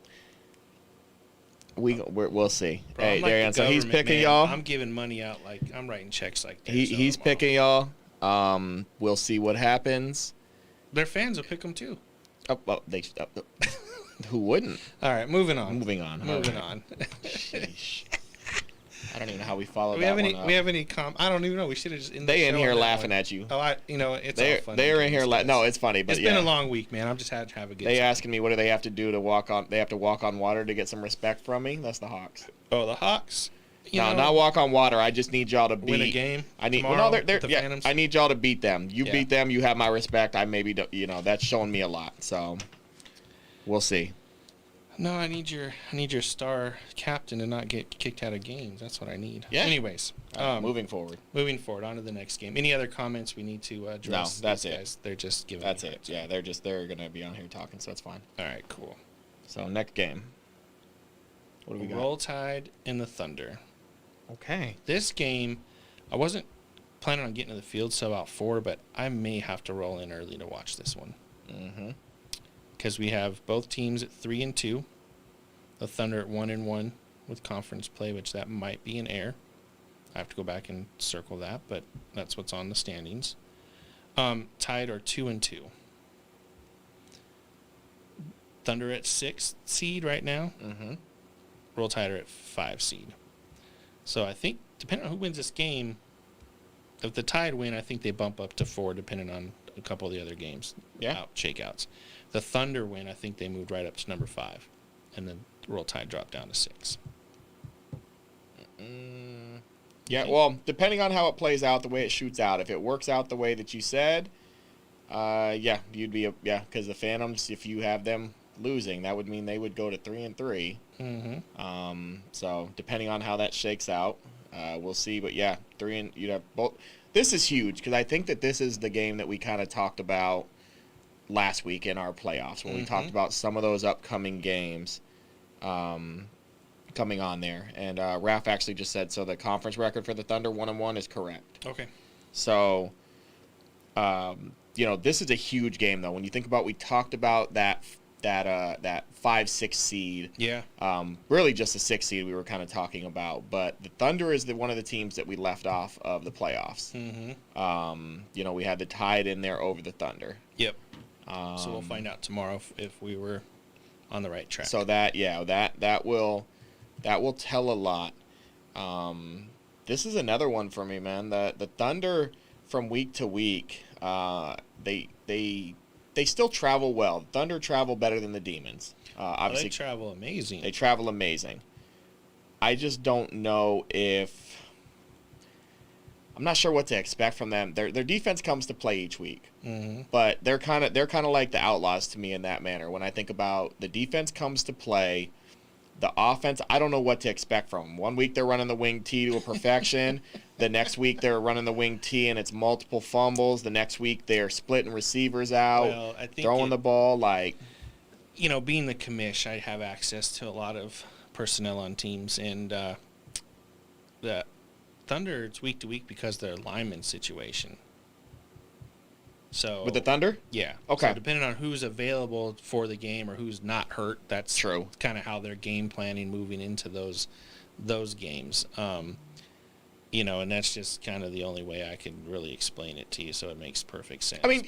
We'll see. Bro, hey, like Darian, so he's picking man. y'all. I'm giving money out like I'm writing checks like that. He's picking y'all. We'll see what happens. Their fans will pick them too. Who wouldn't? All right, moving on. Moving on. Sheesh. I don't even know how we followed that one up. We have any I don't even know. We should have just They in here laughing at you. Oh, it's all funny. They're in here no, it's funny, but it's been a long week, man. I'm just had to have a good They time. asking me what do they have to do to walk on they have to walk on water to get some respect from me? That's the Hawks. Oh, the Hawks? Not walk on water. I just need y'all to beat win a game. I need Phantoms? I need y'all to beat them. You beat them, you have my respect. I maybe that's showing me a lot. So we'll see. No, I need your star captain to not get kicked out of games. That's what I need. Yeah. Anyways, moving forward. Moving forward, on to the next game. Any other comments we need to address? No, that's these it. guys? They're just giving. That's it. Yeah, they're gonna be on here talking, so that's fine. All right, cool. So next game. What do we got? Roll Tide and the Thunder. Okay. This game, I wasn't planning on getting to the field till about 4, but I may have to roll in early to watch this one. Mm-hmm. Because we have both teams at 3-2, the Thunder at 1-1 with conference play, which that might be an error. I have to go back and circle that, but that's what's on the standings. Tide are 2-2. Thunder at 6 seed right now. Mm-hmm. Roll Tide are at 5 seed. So I think, depending on who wins this game, if the Tide win, I think they bump up to 4, depending on a couple of the other games. Yeah. Shakeouts. The Thunder win, I think they moved right up to number 5. And then Roll Tide dropped down to 6. Yeah, well, depending on how it plays out, the way it shoots out, if it works out the way that you said, you'd be because the Phantoms, if you have them losing, that would mean they would go to 3-3. Mm-hmm. So depending on how that shakes out, we'll see. But yeah, you'd have both. This is huge because I think that this is the game that we kind of talked about last week in our playoffs when we talked about some of those upcoming games coming on there. And Raph actually just said, so the conference record for the Thunder 1-1 is correct. Okay. So, this is a huge game, though. When you think about, we talked about that 5-6 seed. Yeah. Really just a 6 seed we were kind of talking about. But the Thunder is one of the teams that we left off of the playoffs. Mm-hmm. We had the Tide in there over the Thunder. Yep. So we'll find out tomorrow if we were on the right track. So that will tell a lot. This is another one for me, man. The Thunder from week to week, they still travel well. The Thunder travel better than the Demons. Obviously, they travel amazing. They travel amazing. I just don't know if I'm not sure what to expect from them. Their defense comes to play each week, but they're kind of like the Outlaws to me in that manner. When I think about the defense comes to play, the offense, I don't know what to expect from them. One week they're running the wing T to a perfection. The next week they're running the wing T and it's multiple fumbles. The next week they're splitting receivers out, Well, I think throwing the ball like. Being the commish, I have access to a lot of personnel on teams, and the Thunder, it's week to week because of their lineman situation. So With the Thunder? Yeah. Okay. So depending on who's available for the game or who's not hurt, that's true. Kind of how they're game planning moving into those games. And that's just kind of the only way I can really explain it to you, so it makes perfect sense. I mean,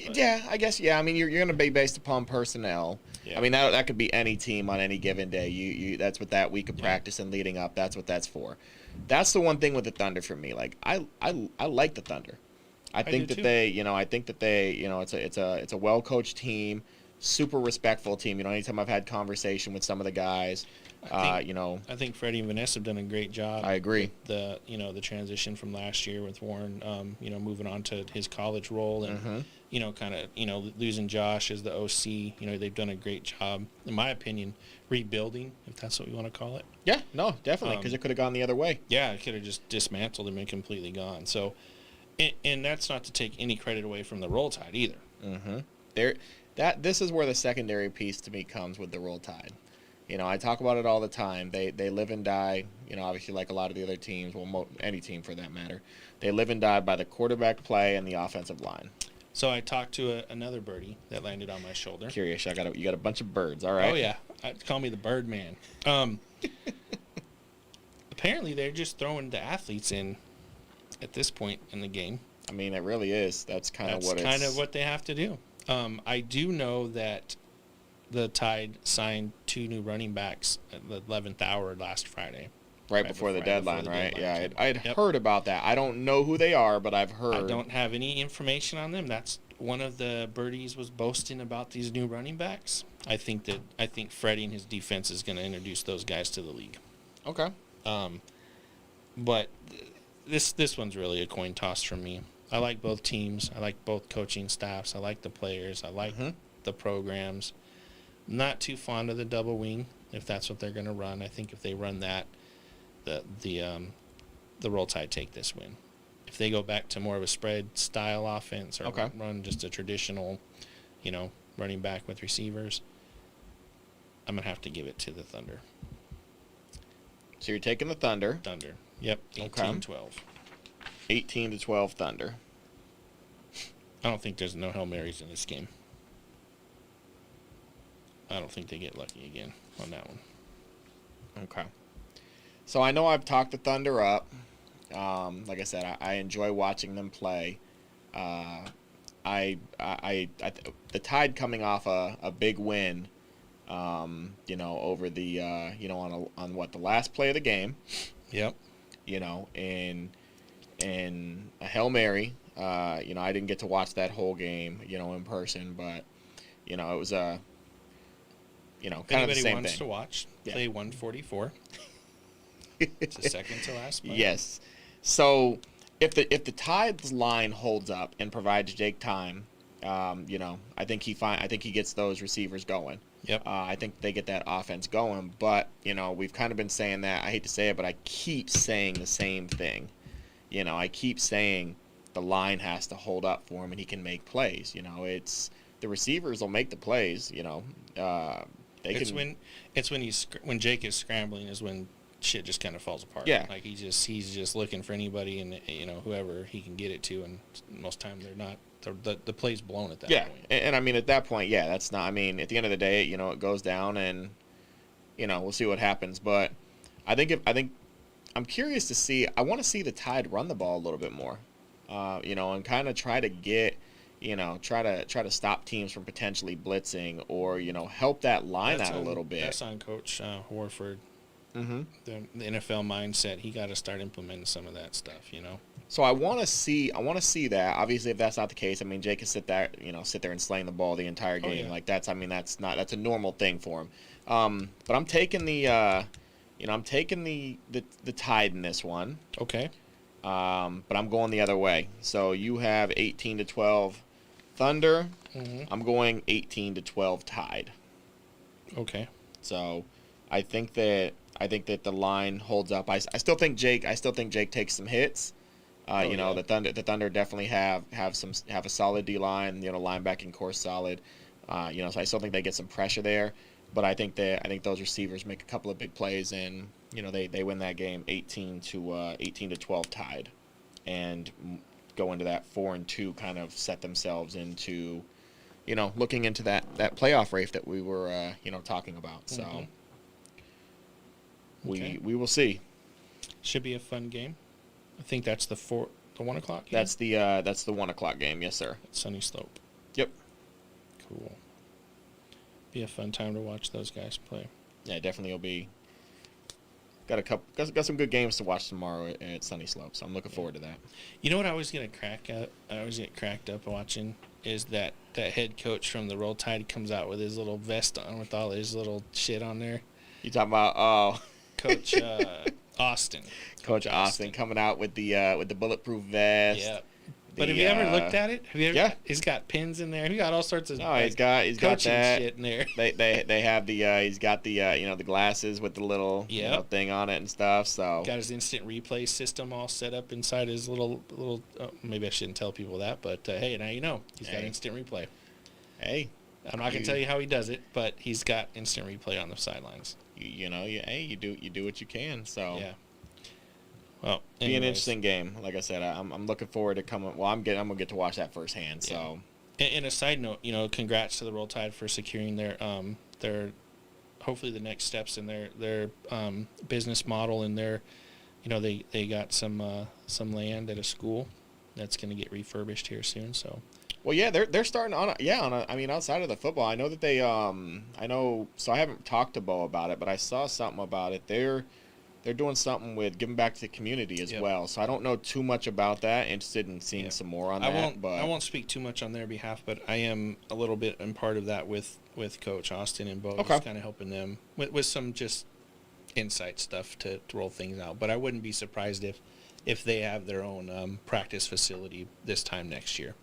I guess, I mean, you're going to be based upon personnel. Yeah. I mean, that could be any team on any given day. You that's what that week of practice and leading up, that's what that's for. That's the one thing with the Thunder for me. Like, I like the Thunder. I think that they, it's a well-coached team, super respectful team. Anytime I've had conversation with some of the guys, I think Freddie and Vanessa have done a great job. I agree. The transition from last year with Warren, moving on to his college role and, losing Josh as the OC. They've done a great job, in my opinion, rebuilding, if that's what we want to call it. Yeah, no, definitely, because it could have gone the other way. Yeah, it could have just dismantled and been completely gone. So, and that's not to take any credit away from the Roll Tide either. This is where the secondary piece to me comes with the Roll Tide. I talk about it all the time. They live and die, obviously like a lot of the other teams, any team for that matter. They live and die by the quarterback play and the offensive line. So I talked to another birdie that landed on my shoulder. Curious, you got a bunch of birds, all right? Oh, yeah. Call me the bird man. Apparently, they're just throwing the athletes in at this point in the game. I mean, it really is. That's kind of what they have to do. I do know that the Tide signed 2 new running backs at the 11th hour last Friday. Right before the deadline, right? Yeah, I'd heard about that. I don't know who they are, but I've heard. I don't have any information on them. That's one of the birdies was boasting about these new running backs. I think Freddie and his defense is going to introduce those guys to the league. Okay. But this one's really a coin toss for me. I like both teams. I like both coaching staffs. I like the players. I like the programs. Not too fond of the double wing if that's what they're going to run. I think if they run that, the Roll Tide take this win. If they go back to more of a spread style offense or run just a traditional, running back with receivers, I'm going to have to give it to the Thunder. So you're taking the Thunder. Thunder. Yep. 18-12. 18-12 Thunder. I don't think there's no Hail Marys in this game. I don't think they get lucky again on that one. Okay. So I know I've talked the Thunder up. Like I said, I enjoy watching them play. The Tide coming off a big win, over the on the last play of the game. Yep. In a Hail Mary. I didn't get to watch that whole game, in person, but it was a kind of the anybody same wants thing. to watch, play 144. It's the second to last play. Yes. So if the Tide's line holds up and provides Jake time, I think he gets those receivers going. Yep. I think they get that offense going. But we've kind of been saying that. I hate to say it, but I keep saying the same thing. I keep saying the line has to hold up for him and he can make plays. It's the receivers will make the plays. When Jake is scrambling is when shit just kind of falls apart. Yeah. Like he's just looking for anybody and whoever he can get it to, and most time they're not. The play's blown at that point. Yeah, and I mean at that point, that's not. I mean at the end of the day, it goes down and we'll see what happens. But I think I'm curious to see. I want to see the Tide run the ball a little bit more, and kind of try to get. Try to stop teams from potentially blitzing or, help that line out a little bit. That's on Coach Horford. Mm-hmm. The NFL mindset, he got to start implementing some of that stuff, So I want to see that. Obviously, if that's not the case, I mean, Jake can sit there and slang the ball the entire game. Like that's a normal thing for him. But I'm taking the Tide in this one. Okay. But I'm going the other way. So you have 18-12 Thunder. Mm-hmm. I'm going 18-12 Tide. Okay. So I think that the line holds up. I still think Jake takes some hits. The Thunder definitely have a solid D line. Linebacking core solid. So I still think they get some pressure there. But I think those receivers make a couple of big plays and they win that game 18-12 Tide, and go into that 4-2 kind of set themselves into looking into that playoff race that we were talking about. So we will see. Should be a fun game. I think that's the 1 o'clock game? That's the 1 o'clock game. Yes, sir. At Sunny Slope. Yep. Cool. Be a fun time to watch those guys play. Yeah, definitely will be. Got some good games to watch tomorrow at Sunny Slope, so I'm looking forward to that. You know what I always get cracked up watching is that head coach from the Roll Tide comes out with his little vest on with all his little shit on there. You talking about Coach Austin. Coach Austin coming out with the bulletproof vest. Yeah. But have you ever looked at it? Have you ever? Yeah. He's got pins in there. He's got all sorts of. No, he's got that shit in there. They have the he's got the the glasses with the little thing on it and stuff. So got his instant replay system all set up inside his little. Maybe I shouldn't tell people that, but hey, now you know he's got instant replay. Hey, I'm not gonna tell you how he does it, but he's got instant replay on the sidelines. You do what you can. So yeah. Well, be an interesting game. Like I said, I'm looking forward to coming. Well, I'm gonna get to watch that firsthand. So, and a side note, congrats to the Roll Tide for securing their hopefully the next steps in their business model, and their, they got some land at a school that's gonna get refurbished here soon. So. Well, yeah, they're starting outside of the football, I know that they so I haven't talked to Bo about it, but I saw something about it. They're doing something with giving back to the community as well. So I don't know too much about that. Interested in seeing some more on that. I won't speak too much on their behalf, but I am a little bit in part of that with Coach Austin and Bo, just kind of helping them with some just insight stuff to roll things out. But I wouldn't be surprised if they have their own practice facility this time next year.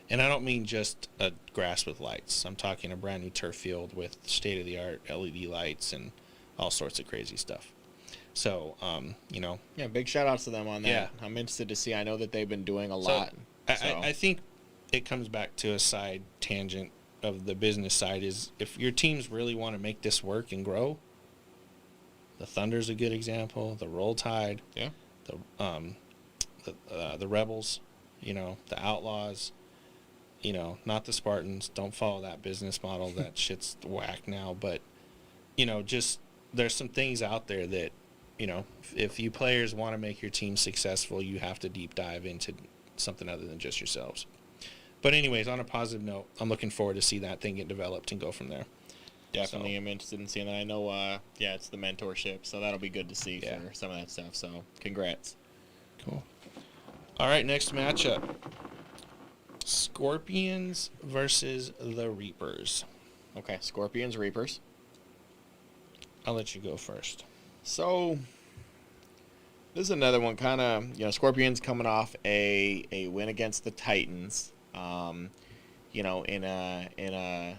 And I don't mean just a grass with lights. I'm talking a brand new turf field with state-of-the-art LED lights and all sorts of crazy stuff. So, Yeah, big shout-outs to them on that. Yeah. I'm interested to see. I know that they've been doing a lot. I think it comes back to a side tangent of the business side is if your teams really want to make this work and grow, the Thunder's a good example, the Roll Tide, the Rebels, the Outlaws, not the Spartans. Don't follow that business model. That shit's whack now. But, just there's some things out there that, if you players want to make your team successful, you have to deep dive into something other than just yourselves. But anyways, on a positive note, I'm looking forward to see that thing get developed and go from there. Definitely am interested in seeing that. I know, it's the mentorship, so that'll be good to see for some of that stuff. So, congrats. Cool. All right, next matchup. Scorpions versus the Reapers. Okay, Scorpions, Reapers. I'll let you go first. So, this is another one, kind of, Scorpions coming off a win against the Titans. In a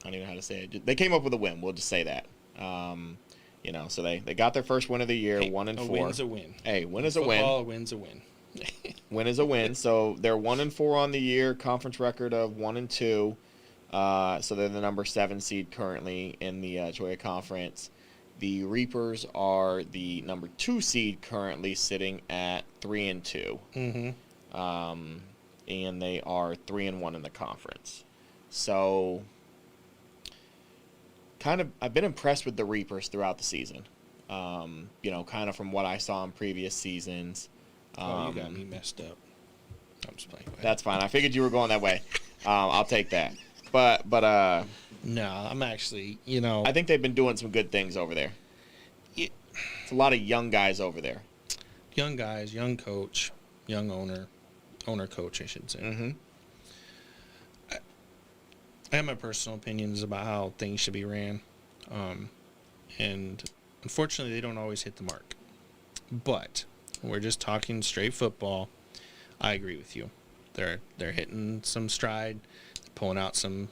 I don't even know how to say it. They came up with a win. We'll just say that. So they got their first win of the year, 1-4. A win's a win. Hey, win is a win. Football, a win's a win. Win is a win. So they're 1-4 on the year, conference record of 1-2. So they're the number 7 seed currently in the Joya Conference. The Reapers are the number 2 seed currently, sitting at 3-2. Mm-hmm. And they are 3-1 in the conference. So, I've been impressed with the Reapers throughout the season. Kind of from what I saw in previous seasons. You got me messed up. I'm just playing. That's fine. I figured you were going that way. I'll take that. But no, I'm actually, I think they've been doing some good things over there. It's a lot of young guys over there. Young guys, young coach, young owner coach, I should say. Mm-hmm. I have my personal opinions about how things should be ran, and unfortunately, they don't always hit the mark. But we're just talking straight football. I agree with you. They're hitting some stride, pulling out some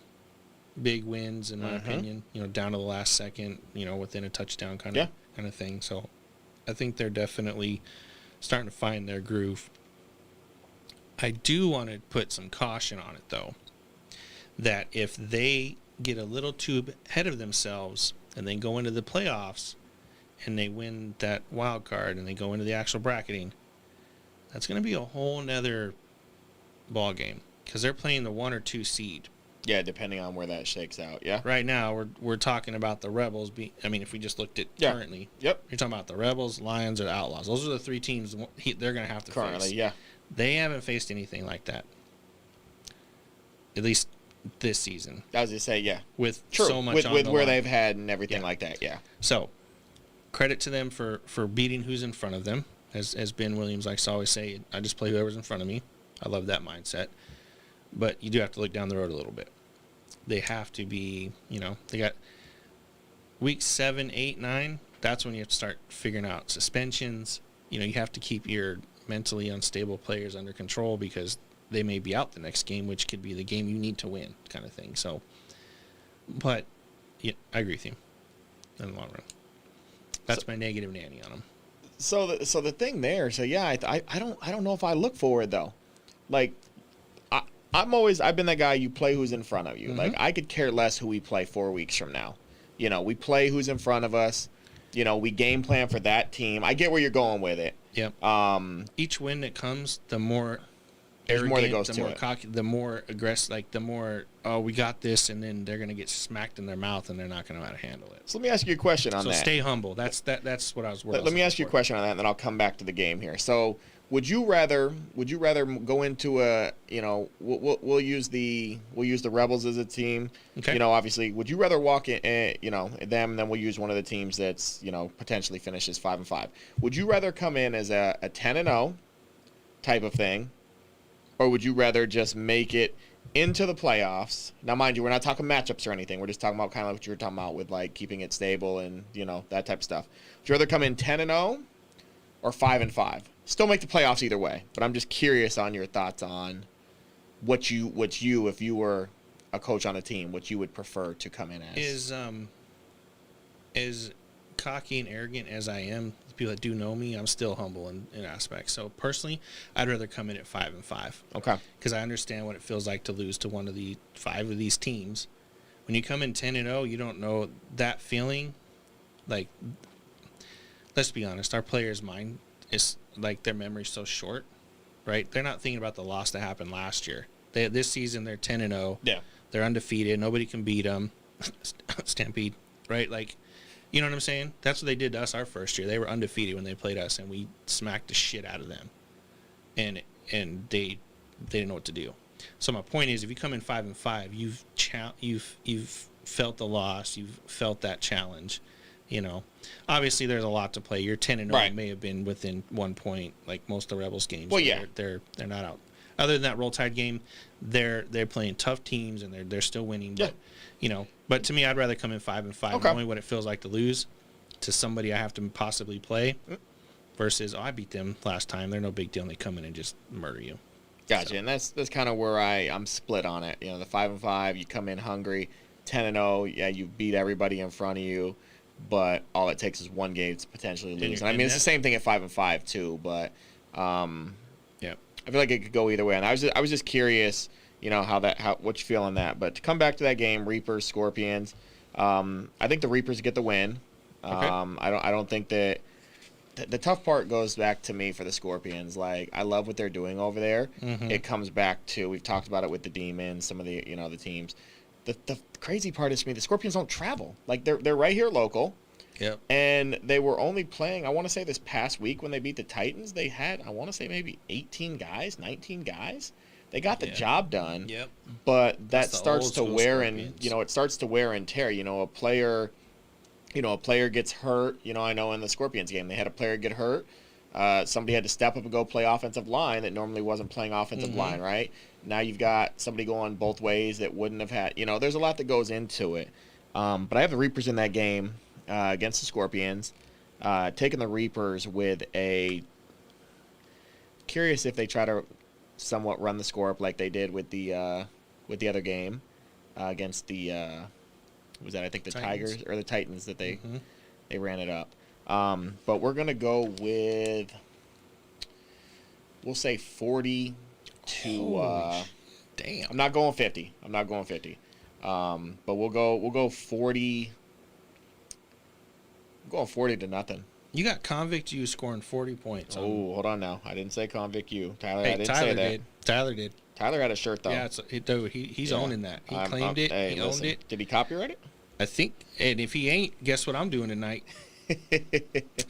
big wins, in my opinion. Down to the last second, within a touchdown kind of thing. So I think they're definitely starting to find their groove. I do want to put some caution on it, though, that if they get a little too ahead of themselves and they go into the playoffs and they win that wild card and they go into the actual bracketing, that's going to be a whole nother ball game because they're playing the 1 or 2 seed. Yeah, depending on where that shakes out. Yeah. Right now, we're talking about the Rebels. If we just looked at currently, yep, you're talking about the Rebels, Lions, or the Outlaws. Those are the 3 teams they're going to have to currently. face. Yeah. They haven't faced anything like that, at least this season. I was going to say, yeah. With True. so much with on with the where line. they've had and everything like that, yeah. So, credit to them for beating who's in front of them. As Ben Williams likes to always say, I just play whoever's in front of me. I love that mindset. But you do have to look down the road a little bit. They have to be, they got week 7, 8, 9. That's when you have to start figuring out suspensions. You have to keep your mentally unstable players under control because they may be out the next game, which could be the game you need to win kind of thing. So, but yeah, I agree with you in the long run. That's my negative nanny on them. So the thing there, I don't know if I look forward though. Like, I've been that guy, you play who's in front of you. Mm-hmm. Like, I could care less who we play 4 weeks from now. We play who's in front of us. We game plan for that team. I get where you're going with it. Yep. Each win that comes, the more there's arrogant, more that goes the to more it. cocky, the more aggressive, like the more, we got this, and then they're going to get smacked in their mouth, and they're not going to know how to handle it. So let me ask you a question on so that. stay humble. That's what I was. Let me ask you a question on that, and then I'll come back to the game here. So, would you rather go into a, we'll use the Rebels as a team. Okay. Obviously, would you rather walk in, them, and then we'll use one of the teams that's, potentially finishes 5-5. Would you rather come in as a 10-0 type of thing, or would you rather just make it into the playoffs? Now, mind you, we're not talking matchups or anything. We're just talking about kind of what you were talking about with like keeping it stable and that type of stuff. Would you rather come in 10-0 or 5-5? still make the playoffs either way. But I'm just curious on your thoughts on what you if you were a coach on a team, what you would prefer to come in as. As cocky and arrogant as I am, the people that do know me, I'm still humble in aspects. So personally, I'd rather come in at 5-5. Okay. Because I understand what it feels like to lose to one of the 5 of these teams. When you come in 10-0, you don't know that feeling. Like, let's be honest, our players' mind is like their memory's so short, right? They're not thinking about the loss that happened last year. This season, they're 10-0. Yeah. They're undefeated. Nobody can beat them. Stampede, right? Like, you know what I'm saying? That's what they did to us our first year. They were undefeated when they played us, and we smacked the shit out of them. And they didn't know what to do. So my point is, if you come in 5-5, you've felt the loss, you've felt that challenge. You know, obviously there's a lot to play. Your 10-0 right. may have been within 1 point, like most of the Rebels games. Well, yeah, they're not out. Other than that Roll Tide game, they're playing tough teams and they're still winning. But, you know, but to me, I'd rather come in 5-5, knowing what it feels like to lose to somebody I have to possibly play, versus I beat them last time. They're no big deal. And they come in and just murder you. Gotcha, and that's kind of where I'm split on it. You know, the 5-5, you come in hungry. 10-0, yeah, you beat everybody in front of you, but all it takes is one game to potentially lose. And I mean, it's the same thing at 5-5 too, but I feel like it could go either way. And I was just curious, you know, what you feel on that. But to come back to that game, Reapers, Scorpions, I think the Reapers get the win. Okay. I don't think that. The tough part goes back to me for the Scorpions. Like, I love what they're doing over there. Mm-hmm. It comes back to, we've talked about it with the Demons, some of the, you know, the teams. The crazy part is, to me, the Scorpions don't travel. Like, they're right here local. Yep. And they were only playing, I want to say this past week when they beat the Titans, they had, I want to say maybe 18 guys, 19 guys. They got the job done. Yep. But that starts to wear Scorpions. and, you know, it starts to wear and tear. You know, a player gets hurt. You know, I know in the Scorpions game, they had a player get hurt. Somebody had to step up and go play offensive line that normally wasn't playing offensive line, right? Now you've got somebody going both ways that wouldn't have had, you know, there's a lot that goes into it. But I have the Reapers in that game against the Scorpions, taking the Reapers with a, curious if they try to somewhat run the score up like they did with the other game against the, was that, I think, the Tigers or the Titans that they ran it up. But we're going to go with, we'll say 40 to, damn. I'm not going 50. But we'll go 40. I'm going 40 to nothing. You got Convict U scoring 40 points. Oh, hold on now. I didn't say Convict U. Tyler, Hey, I didn't Tyler say that. did. Tyler did. Tyler had a shirt, though. Yeah, he's owning that. He claimed it. Hey, he listen, owned it. Did he copyright it? I think, and if he ain't, guess what I'm doing tonight?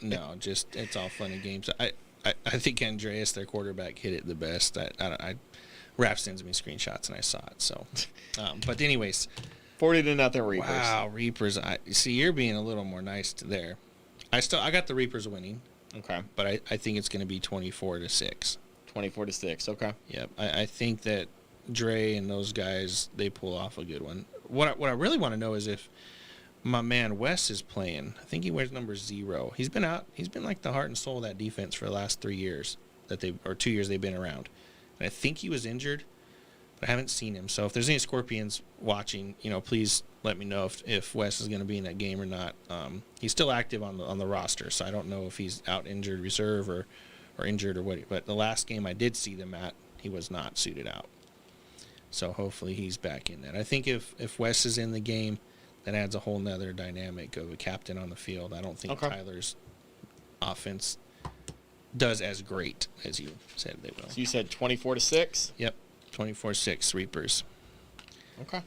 No, just, it's all fun and games. I think Andreas, their quarterback, hit it the best. Raph sends me screenshots and I saw it. So, but anyways, 40 to nothing Reapers. Wow, Reapers. See, you're being a little more nice there. I got the Reapers winning. Okay, but I think it's going to be 24-6. 24-6. Okay. Yep. I think that Dre and those guys, they pull off a good one. What I really want to know is if my man Wes is playing. I think he wears number 0. He's been out. He's been like the heart and soul of that defense for the last 3 years or 2 years they've been around. And I think he was injured, but I haven't seen him. So if there's any Scorpions watching, you know, please let me know if Wes is going to be in that game or not. He's still active on the roster, so I don't know if he's out injured reserve or injured or what. But the last game I did see them at, he was not suited out. So hopefully he's back in that. I think if Wes is in the game, that adds a whole nother dynamic of a captain on the field. I don't think Tyler's offense does as great as you said they will. So you said 24-6? Yep, 24-6 Reapers. Okay.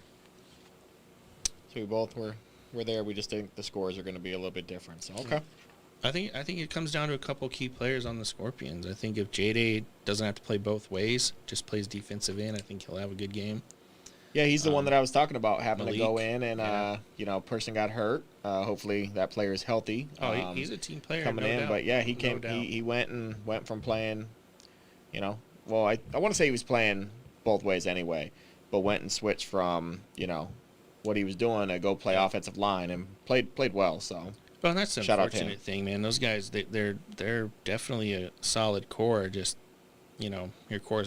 So we both were there. We just think the scores are going to be a little bit different. So okay. I think it comes down to a couple key players on the Scorpions. I think if J-Day doesn't have to play both ways, just plays defensive end, I think he'll have a good game. Yeah, he's the one that I was talking about having Malik, to go in and, you know, person got hurt. Hopefully that player is healthy. Oh, he's a team player coming no in. doubt. But yeah, he came. He went from playing, you know, well, I want to say he was playing both ways anyway, but went and switched from, you know, what he was doing to go play offensive line and played well. So Well, that's the shout out to him. unfortunate thing, man. Those guys, they're definitely a solid core. Just, your core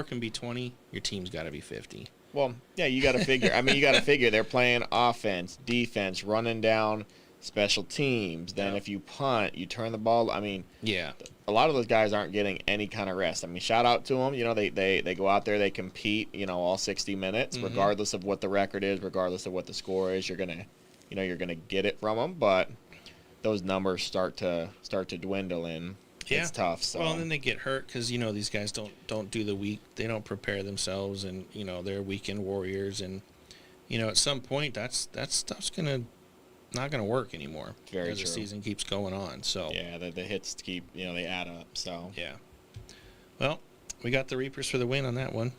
can be 20. Your team's got to be 50. Well, yeah, you got to figure. I mean, you got to figure they're playing offense, defense, running down special teams. Then if you punt, you turn the ball. I mean, yeah, a lot of those guys aren't getting any kind of rest. I mean, shout out to them. They go out there, they compete. All 60 minutes, regardless of what the record is, regardless of what the score is. You're gonna get it from them. But those numbers start to dwindle, and it's tough. So. Well, and then they get hurt because these guys don't do the week. They don't prepare themselves, and they're weekend warriors, and at some point that stuff's not gonna work anymore. Very as true. The season keeps going on. So yeah, the hits keep they add up. So yeah. Well, we got the Reapers for the win on that one.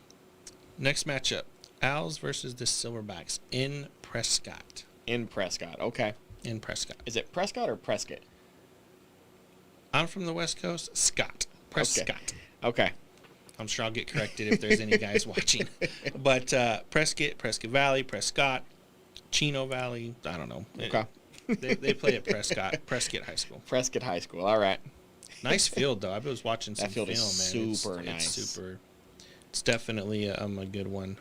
Next matchup: Owls versus the Silverbacks in Prescott. In Prescott, okay. In Prescott. Is it Prescott or Prescott? I'm from the West Coast. Scott. Prescott. Okay. I'm sure I'll get corrected if there's any guys watching. But Prescott Valley, Prescott, Chino Valley, I don't know. Okay. They play at Prescott High School. Prescott High School, all right. Nice field, though. I was watching some film, man. Super nice. It's definitely a good one.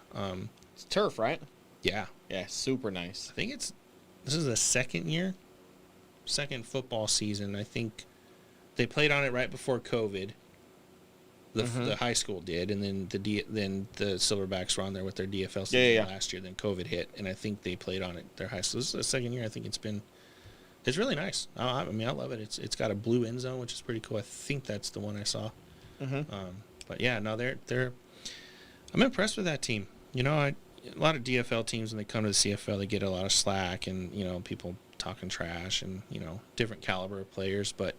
It's turf, right? Yeah. Yeah, super nice. I think this is the second football season. I think they played on it right before COVID. The high school did, and then the Silverbacks were on there with their DFL season last year. Then COVID hit, and I think they played on it their high school. This is the second year. I think it's really nice. I mean, I love it. It's got a blue end zone, which is pretty cool. I think that's the one I saw. But yeah, no, I'm impressed with that team. A lot of DFL teams when they come to the CFL, they get a lot of slack and people talking trash and different caliber of players. But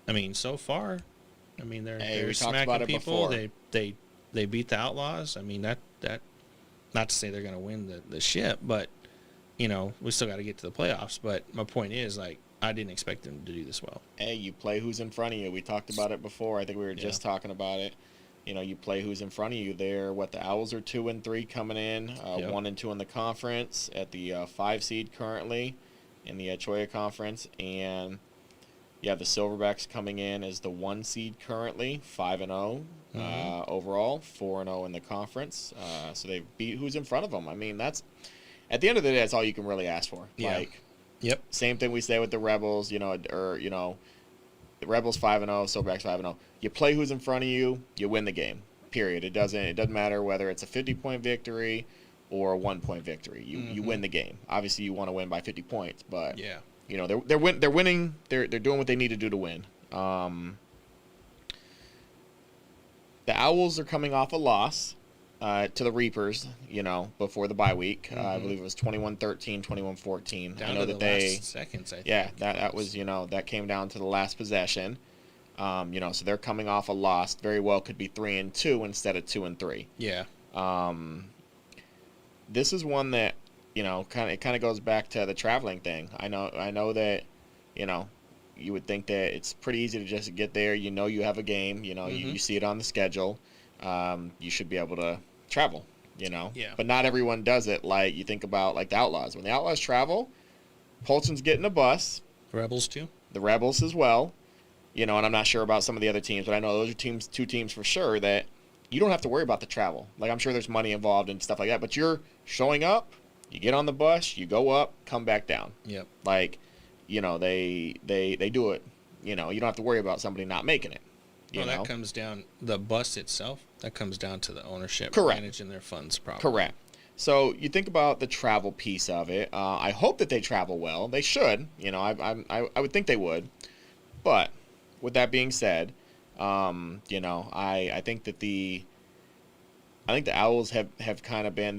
I mean, so far. I mean, they're smacking people. They beat the Outlaws. I mean, that not to say they're going to win the ship, but we still got to get to the playoffs. But my point is, I didn't expect them to do this well. Hey, you play who's in front of you. We talked about it before. I think we were just talking about it. You play who's in front of you. The Owls are 2-3 coming in, 1-2 in the conference at the 5 seed currently in the Choya Conference, and you have the Silverbacks coming in as the 1 seed currently, 5-0 overall, 4-0 in the conference. So they beat who's in front of them. I mean, that's at the end of the day, that's all you can really ask for. Yeah. Same thing we say with the Rebels, the Rebels 5-0, Silverbacks 5-0. You play who's in front of you, you win the game. Period. It doesn't matter whether it's a 50-point victory or a 1-point victory. You win the game. Obviously, you want to win by 50 points, but they're winning. They're doing what they need to do to win. The Owls are coming off a loss to the Reapers, before the bye week. I believe it was 21-13, 21-14. Down I know to that the last seconds, I think. Yeah, that was, that came down to the last possession. So they're coming off a loss. Very well could be 3-2 instead of 2-3. Yeah. This is one that, kind of goes back to the traveling thing. I know that, you would think that it's pretty easy to just get there. You have a game. You see it on the schedule. You should be able to travel. Yeah. But not everyone does it. Like you think about like the Outlaws. When the Outlaws travel, Polson's getting a bus. The Rebels too. The Rebels as well. And I'm not sure about some of the other teams, but I know those are two teams for sure that you don't have to worry about the travel. Like I'm sure there's money involved and stuff like that, but you're showing up, you get on the bus, you go up, come back down. Yep. Like, they do it. You don't have to worry about somebody not making it. That comes down the bus itself. That comes down to the ownership managing their funds properly. Correct. So you think about the travel piece of it. I hope that they travel well. They should. I would think they would. But with that being said, I think that the Owls have kind of been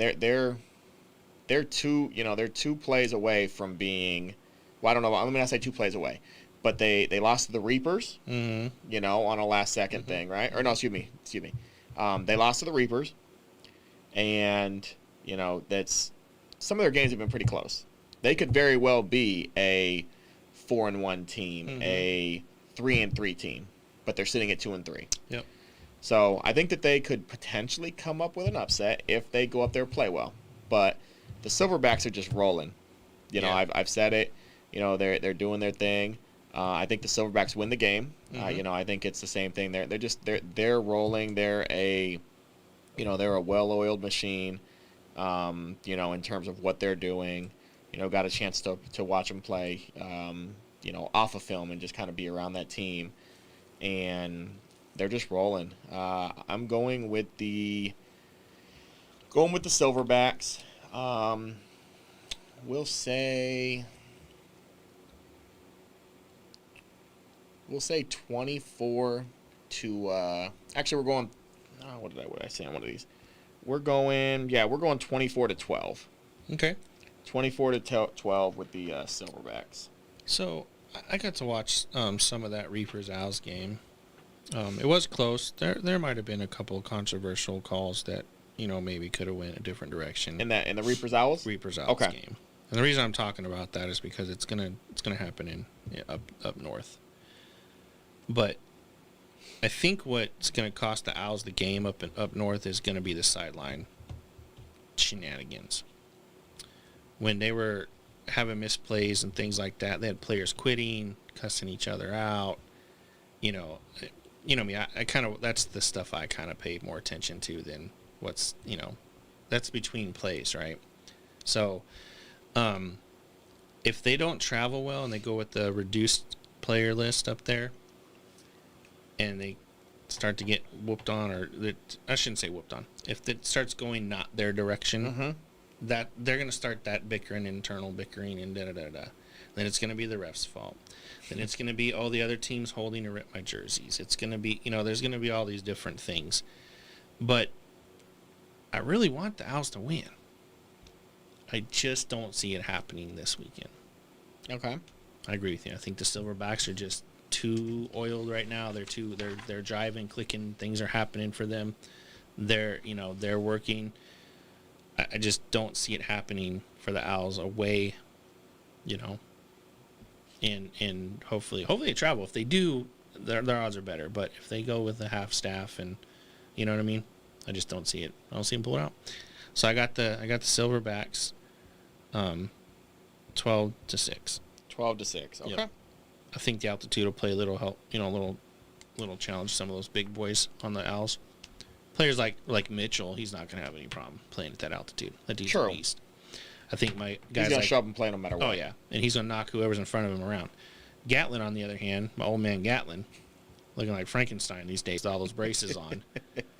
they're two plays away from being. Well, I don't know. Let me not say 2 plays away. But they lost to the Reapers, on a last-second thing, right? Or no, excuse me. They lost to the Reapers, and, that's some of their games have been pretty close. They could very well be a 4-1 team, a 3-3 team, but they're sitting at 2-3. Yep. So I think that they could potentially come up with an upset if they go up there and play well. But the Silverbacks are just rolling. I've said it. They're doing their thing. I think the Silverbacks win the game. I think it's the same thing. They're rolling. They're a well-oiled machine. In terms of what they're doing. Got a chance to watch them play. Off of film and just kind of be around that team, and they're just rolling. I'm going with the Silverbacks. We'll say 24 to. Actually, we're going. What did I say on one of these? We're going 24 to 12. Okay. 24 to 12 with the Silverbacks. So I got to watch some of that Reapers Owls game. It was close. There might have been a couple of controversial calls that maybe could have went a different direction. In the Reapers Owls game. And the reason I'm talking about that is because it's gonna happen up north. But I think what's gonna cost the Owls the game up north is gonna be the sideline shenanigans. When they were having misplays and things like that, they had players quitting, cussing each other out. Me. I kind of, that's the stuff I kind of pay more attention to than what's that's between plays, right? So, if they don't travel well and they go with the reduced player list up there, and they start to get whooped on, I shouldn't say whooped on. If it starts going not their direction. That they're going to start that internal bickering, and da-da-da-da. Then it's going to be the ref's fault. Then it's going to be all the other teams holding to rip my jerseys. It's going to be, there's going to be all these different things. But I really want the Owls to win. I just don't see it happening this weekend. Okay. I agree with you. I think the Silverbacks are just too oiled right now. They're driving, clicking, things are happening for them. They're working. I just don't see it happening for the Owls away, and hopefully they travel. If they do, their odds are better. But if they go with the half staff, and you know what I mean, I just don't see it. I don't see them pull it out. So I got the Silverbacks, 12 to 6. 12 to 6. Okay. Yep. I think the altitude will play a little help. Little challenge some of those big boys on the Owls. Players like Mitchell, he's not going to have any problem playing at that altitude. That dude's a beast. I think my guys he's going to show up and play no matter what. Oh, yeah. And he's going to knock whoever's in front of him around. Gatlin, on the other hand, my old man Gatlin, looking like Frankenstein these days with all those braces on.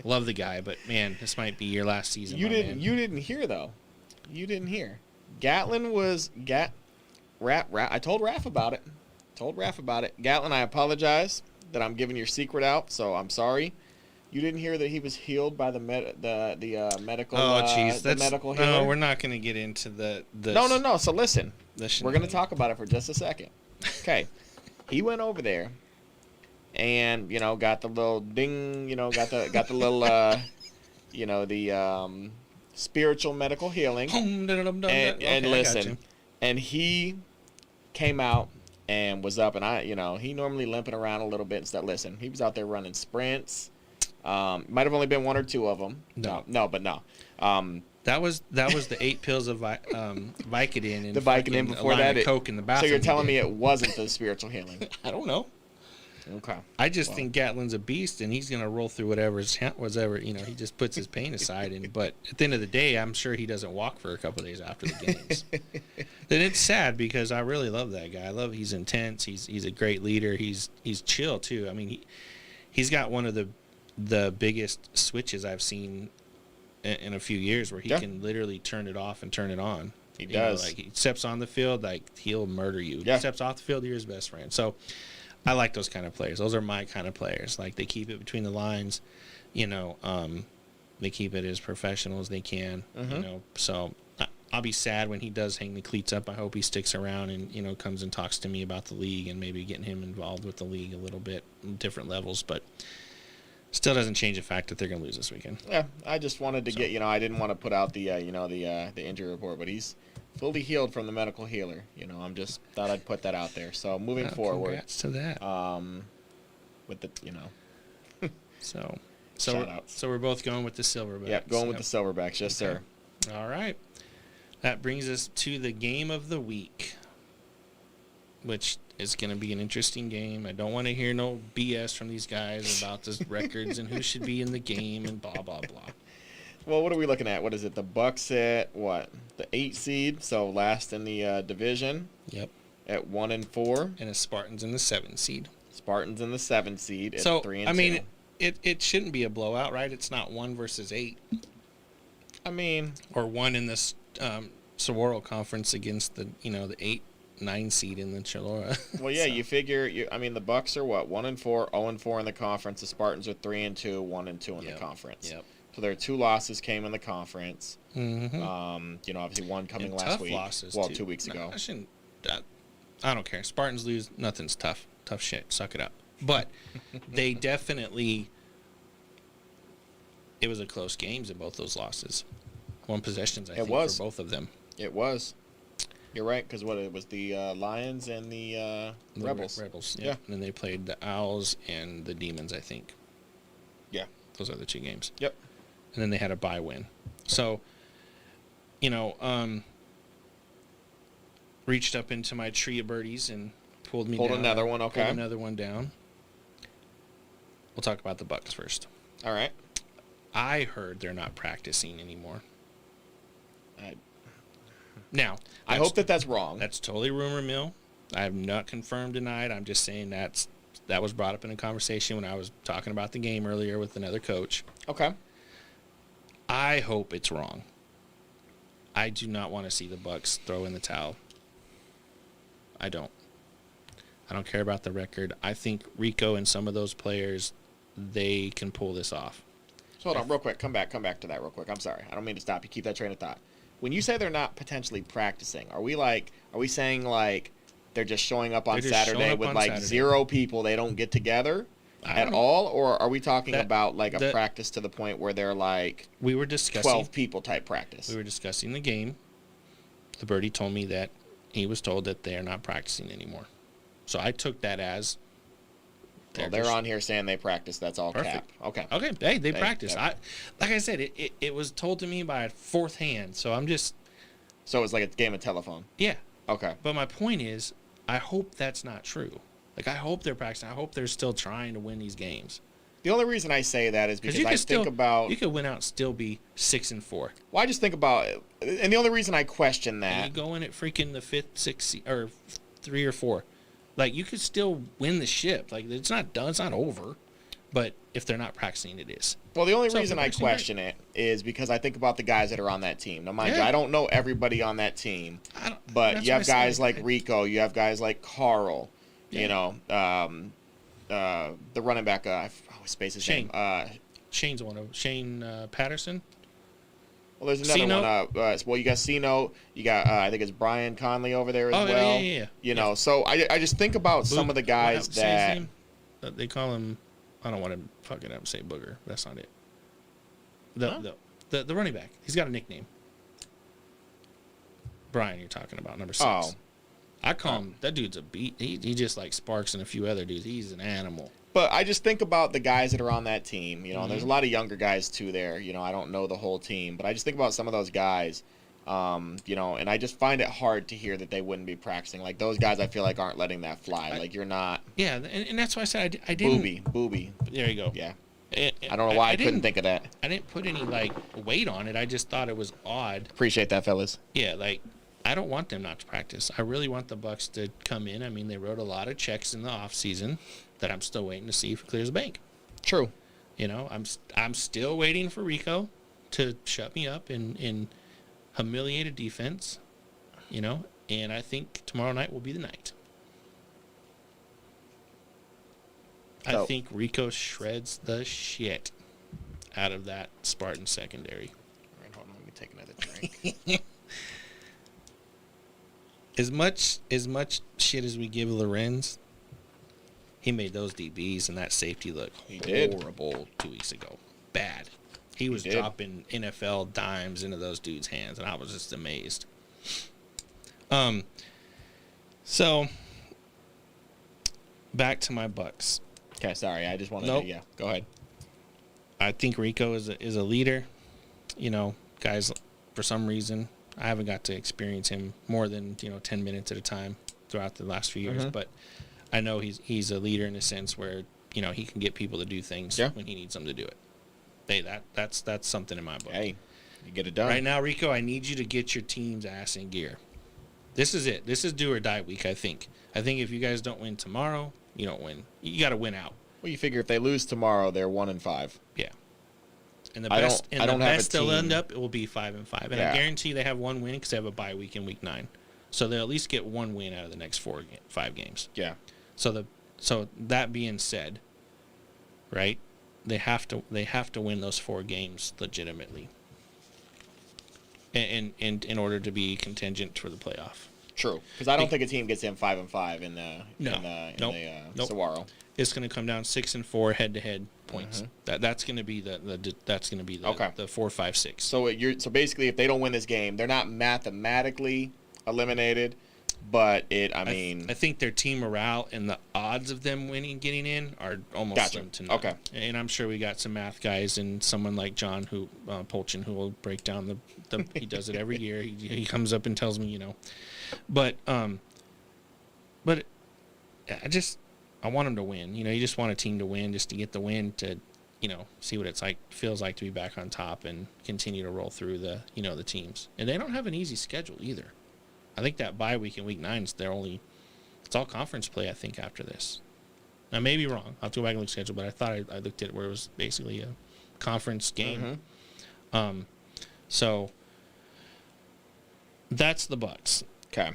Love the guy, but, man, this might be your last season. You didn't hear, though. You didn't hear. Gatlin was... I told Raph about it. Gatlin, I apologize that I'm giving your secret out, so I'm sorry. You didn't hear that he was healed by the medical. Oh, jeez, the medical healer. No, we're not going to get into the. No. So listen, we're going to talk about it for just a second. Okay, he went over there, and got the little ding. Got the little the spiritual medical healing. And listen, and he came out and was up, and he normally limping around a little bit and stuff. Listen, he was out there running sprints. Might have only been one or two of them. No. That was the 8 pills of Vicodin and the Vicodin before that. Coke in the bathroom. So you're telling me it wasn't the spiritual healing? I don't know. Okay. I just think Gatlin's a beast, and he's gonna roll through whatever. He just puts his pain aside. But at the end of the day, I'm sure he doesn't walk for a couple of days after the games. Then it's sad because I really love that guy. He's intense. He's a great leader. He's chill too. I mean, he's got one of the biggest switches I've seen in a few years, where he can literally turn it off and turn it on. He does. He steps on the field, he'll murder you. Yeah. He steps off the field, you're his best friend. So I like those kind of players. Those are my kind of players. They keep it between the lines. They keep it as professional as they can. So I'll be sad when he does hang the cleats up. I hope he sticks around and comes and talks to me about the league and maybe getting him involved with the league a little bit, different levels. But still doesn't change the fact that they're going to lose this weekend. Yeah, I just wanted to get, I didn't want to put out the injury report, but he's fully healed from the medical healer. I'm just thought I'd put that out there. So moving forward, congrats to that. With the, So we're both going with the Silverbacks. Yeah, going with the Silverbacks, yes, sir. All right. That brings us to the game of the week, which is going to be an interesting game. I don't want to hear no BS from these guys about the records and who should be in the game and blah, blah, blah. Well, what are we looking at? What is it? The Bucks at what? The 8 seed, so last in the division. Yep. At 1-4. And the Spartans in the 7 seed. Spartans in the 7 seed at so, 3-2. I mean, it shouldn't be a blowout, right? It's not 1 versus 8. I mean, or 1 in this Saguaro Conference against the 8-9 seed in the Chalora. Well, yeah, so. You figure. The Bucks are what 1-4, 0-4 in the conference. The Spartans are 3-2, 1-2 in the conference. Yep. So their 2 losses came in the conference. Mm-hmm. Obviously one coming and last tough week. Losses well, too. 2 weeks ago. I don't care. Spartans lose. Nothing's tough. Tough shit. Suck it up. But they definitely. It was a close games in both those losses. 1 possessions, I think, for both of them. It was. You're right, because it was the Lions and the Rebels. Rebels, yeah. And then they played the Owls and the Demons, I think. Yeah. Those are the 2 games. Yep. And then they had a bye win. So, reached up into my tree of birdies and pulled down. Another one, okay. Pulled another one down. We'll talk about the Bucks first. All right. I heard they're not practicing anymore. I hope that's wrong. That's totally rumor mill. I have not confirmed, denied. I'm just saying that was brought up in a conversation when I was talking about the game earlier with another coach. Okay. I hope it's wrong. I do not want to see the Bucks throw in the towel. I don't care about the record. I think Rico and some of those players, they can pull this off. So hold on, real quick. Come back to that real quick. I'm sorry. I don't mean to stop you. Keep that train of thought. When you say they're not potentially practicing, are we saying like they're just showing up on Saturday with like 0 people, they don't get together at all? Or are we talking about like a practice to the point where they're like we were discussing 12 people type practice? We were discussing the game. The birdie told me that he was told that they are not practicing anymore. So I took that as they're on here saying they practice. That's all perfect. cap. Okay. Okay. Hey, they practice. Like I said, it was told to me by a 4th hand. So I'm just. So it's like a game of telephone. Yeah. Okay. But my point is, I hope that's not true. Like I hope they're practicing. I hope they're still trying to win these games. The only reason I say that is because I think about you could win out and still be 6-4. Well, I just think about it, and the only reason I question that and you go in at freaking the 5th, 6th, or 3 or 4. Like, you could still win the ship. Like, it's not done. It's not over. But if they're not practicing, it is. Well, the only reason I question it is because I think about the guys that are on that team. Now, mind you, I don't know everybody on that team. But you have guys like Rico. You have guys like Carl. Yeah. The running back. I always space his name. Shane's one of them. Shane Patterson. Well, there's another one. Well, you got Cino. You got, I think it's Brian Conley over there as well. Yeah. So I just think about some of the guys that... They call him... I don't want to fuck it up and say Booger. That's not it. The running back. He's got a nickname. Brian, you're talking about, number 6. Oh. I call him... That dude's a beat. He just like Sparks and a few other dudes. He's an animal. But I just think about the guys that are on that team, and there's a lot of younger guys too there. I don't know the whole team, but I just think about some of those guys, and I just find it hard to hear that they wouldn't be practicing. Like those guys, I feel like aren't letting that fly. Like you're not. Yeah, and that's why I said I didn't. Booby. There you go. Yeah. I don't know why I couldn't think of that. I didn't put any weight on it. I just thought it was odd. Appreciate that, fellas. Yeah, I don't want them not to practice. I really want the Bucks to come in. I mean, they wrote a lot of checks in the off season that I'm still waiting to see if it clears the bank. True. I'm still waiting for Rico to shut me up in humiliated defense. And I think tomorrow night will be the night. I think Rico shreds the shit out of that Spartan secondary. All right, hold on, let me take another drink. As much shit as we give Lorenz, he made those DBs and that safety look horrible 2 weeks ago. Bad. He was dropping NFL dimes into those dudes' hands, and I was just amazed. So back to my Bucks. Okay, sorry, I just wanted to go ahead. I think Rico is a leader. Guys, for some reason, I haven't got to experience him more than 10 minutes at a time throughout the last few years, but I know he's a leader in a sense where he can get people to do things when he needs them to do it. Hey, that's something in my book. Hey, you get it done right now, Rico. I need you to get your team's ass in gear. This is it. This is do or die week. I think if you guys don't win tomorrow, you don't win. You got to win out. Well, you figure if they lose tomorrow, they're 1-5. Yeah. And the best, they'll end up, it will be 5-5. And I guarantee they have one win because they have a bye week in week 9. So they'll at least get one win out of the next 5 games. Yeah. So that being said, right, they have to win those 4 games legitimately. And in order to be contingent for the playoff. True, because I don't think a team gets in 5-5 in the Saguaro. It's going to come down 6-4 head-to-head points. That's going to be the 4, 5, 6. So basically, if they don't win this game, they're not mathematically eliminated, but I think their team morale and the odds of them getting in are almost slim to none. Okay, and I'm sure we got some math guys and someone like John Polchin who will break down the he does it every year. He comes up and tells me, but I want them to win. You just want a team to win just to get the win to, see what it's feels like to be back on top and continue to roll through the teams. And they don't have an easy schedule either. I think that bye week in week 9 is it's all conference play, I think, after this. I may be wrong. I'll have to go back and look at the schedule, but I thought I looked at it where it was basically a conference game. So that's the Bucks. Okay.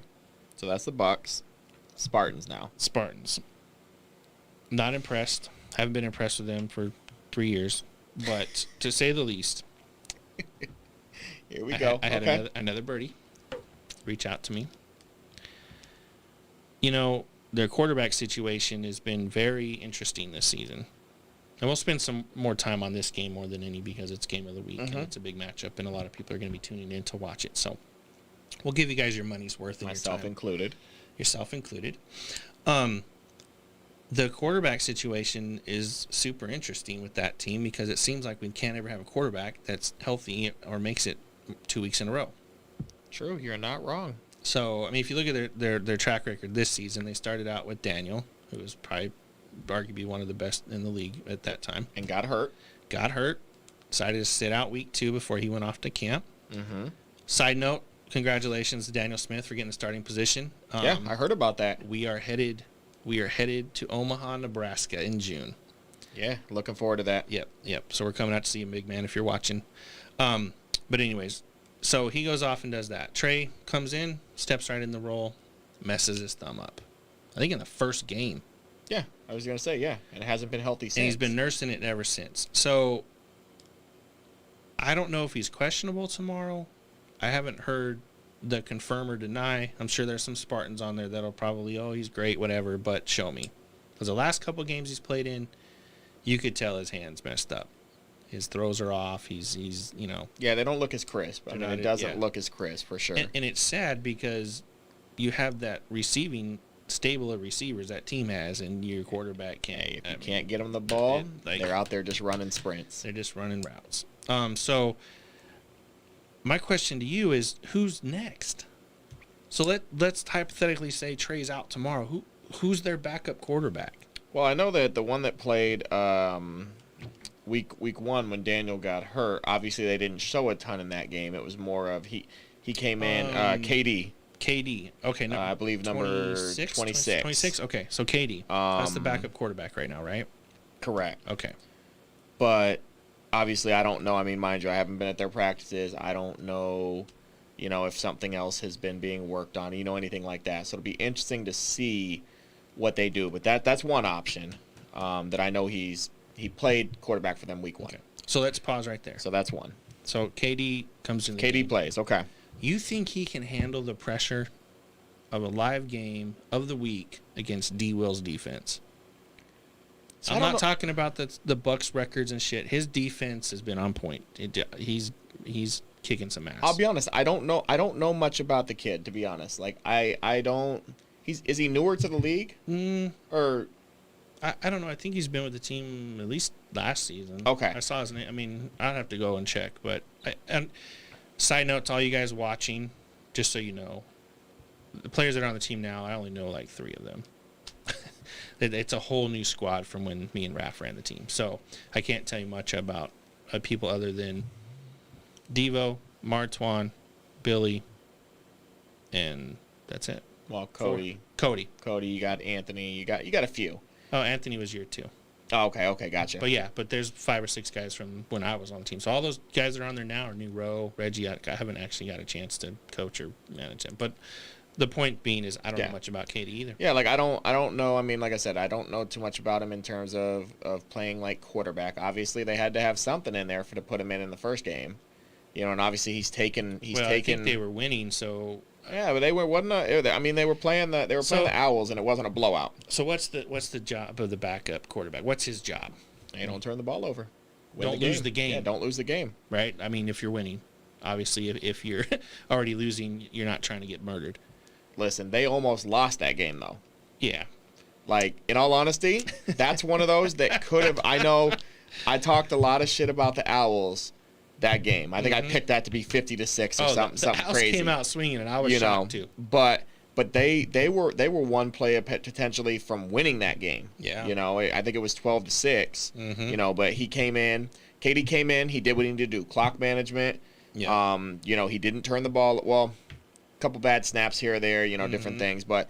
So that's the Bucks. Spartans now. Spartans. Not impressed. Haven't been impressed with them for 3 years, but to say the least. Here we go. I had another birdie reach out to me. Their quarterback situation has been very interesting this season. And we'll spend some more time on this game more than any because it's game of the week and it's a big matchup and a lot of people are going to be tuning in to watch it. So we'll give you guys your money's worth. Myself included. Yourself included. The quarterback situation is super interesting with that team because it seems like we can't ever have a quarterback that's healthy or makes it 2 weeks in a row. True, you're not wrong. So, if you look at their track record this season, they started out with Daniel, who was probably arguably one of the best in the league at that time. And got hurt. Decided to sit out week 2 before he went off to camp. Side note, congratulations to Daniel Smith for getting the starting position. Yeah, I heard about that. We are headed to Omaha, Nebraska in June. Yeah, looking forward to that. Yep. So we're coming out to see you, big man, if you're watching. But anyways, so he goes off and does that. Trey comes in, steps right in the role, messes his thumb up. I think in the first game. Yeah, I was going to say, yeah. And it hasn't been healthy since. And he's been nursing it ever since. So I don't know if he's questionable tomorrow. I haven't heard the confirm or deny. I'm sure there's some Spartans on there that'll probably, he's great, whatever, but show me. Because the last couple games he's played in, you could tell his hand's messed up. His throws are off. He's Yeah, they don't look as crisp. It doesn't look as crisp for sure. And it's sad because you have that receiving stable of receivers that team has, and your quarterback can't. If you can't get them the ball, they're out there just running sprints. They're just running routes. So my question to you is, who's next? So let's hypothetically say Trey's out tomorrow. Who's their backup quarterback? Well, I know that the one that played week 1 when Daniel got hurt, obviously they didn't show a ton in that game. It was more of he came in KD. Okay, no, I believe number 26. 26. Okay, so KD. That's the backup quarterback right now, right? Correct. Okay. But obviously I don't know. I mean, mind you, I haven't been at their practices. I don't know, if something else has been being worked on, anything like that. So it'll be interesting to see what they do. But that's one option that I know he played quarterback for them week 1. Okay. So let's pause right there. So that's one. So KD comes in. KD plays. Okay. You think he can handle the pressure of a live game of the week against D. Will's defense? So I'm not talking about the Bucks records and shit. His defense has been on point. He's kicking some ass. I'll be honest. I don't know much about the kid, to be honest. Like I don't. Is he newer to the league? Or I don't know. I think he's been with the team at least last season. Okay. I saw his name. I mean, I'd have to go and check, but Side note to all you guys watching, just so you know, the players that are on the team now, I only know like 3 of them. It's a whole new squad from when me and Raph ran the team. So I can't tell you much about people other than Devo, Martwan, Billy, and that's it. Well, Cody, you got Anthony, you got a few. Oh, Anthony was year 2. Oh, okay, gotcha. But there's 5 or 6 guys from when I was on the team. So all those guys that are on there now are new. Rowe, Reggie. I haven't actually got a chance to coach or manage them. But the point being is I don't know much about Katie either. Yeah, like I don't know. I mean, like I said, I don't know too much about him in terms of playing like quarterback. Obviously, they had to have something in there to put him in the first game. You know, and obviously he's taken. I think they were winning, so. Yeah, but they were they were playing the Owls, and it wasn't a blowout. So what's the job of the backup quarterback? What's his job? They don't turn the ball over. Don't lose the game. Yeah, don't lose the game. Right? I mean, if you're winning, obviously, if you're already losing, you're not trying to get murdered. Listen, they almost lost that game though. Yeah. Like, in all honesty, that's one of those that could have. I know, I talked a lot of shit about the Owls. That game, I think I picked that to be 50-6 or something the crazy. Came out swinging, and I was shocked too. But they were one play potentially from winning that game. Yeah, you know, I think it was 12-6. You know, but Katie came in, he did what he needed to do, clock management. Yeah. You know, he didn't turn the ball. Well, a couple bad snaps here or there, you know, different things, but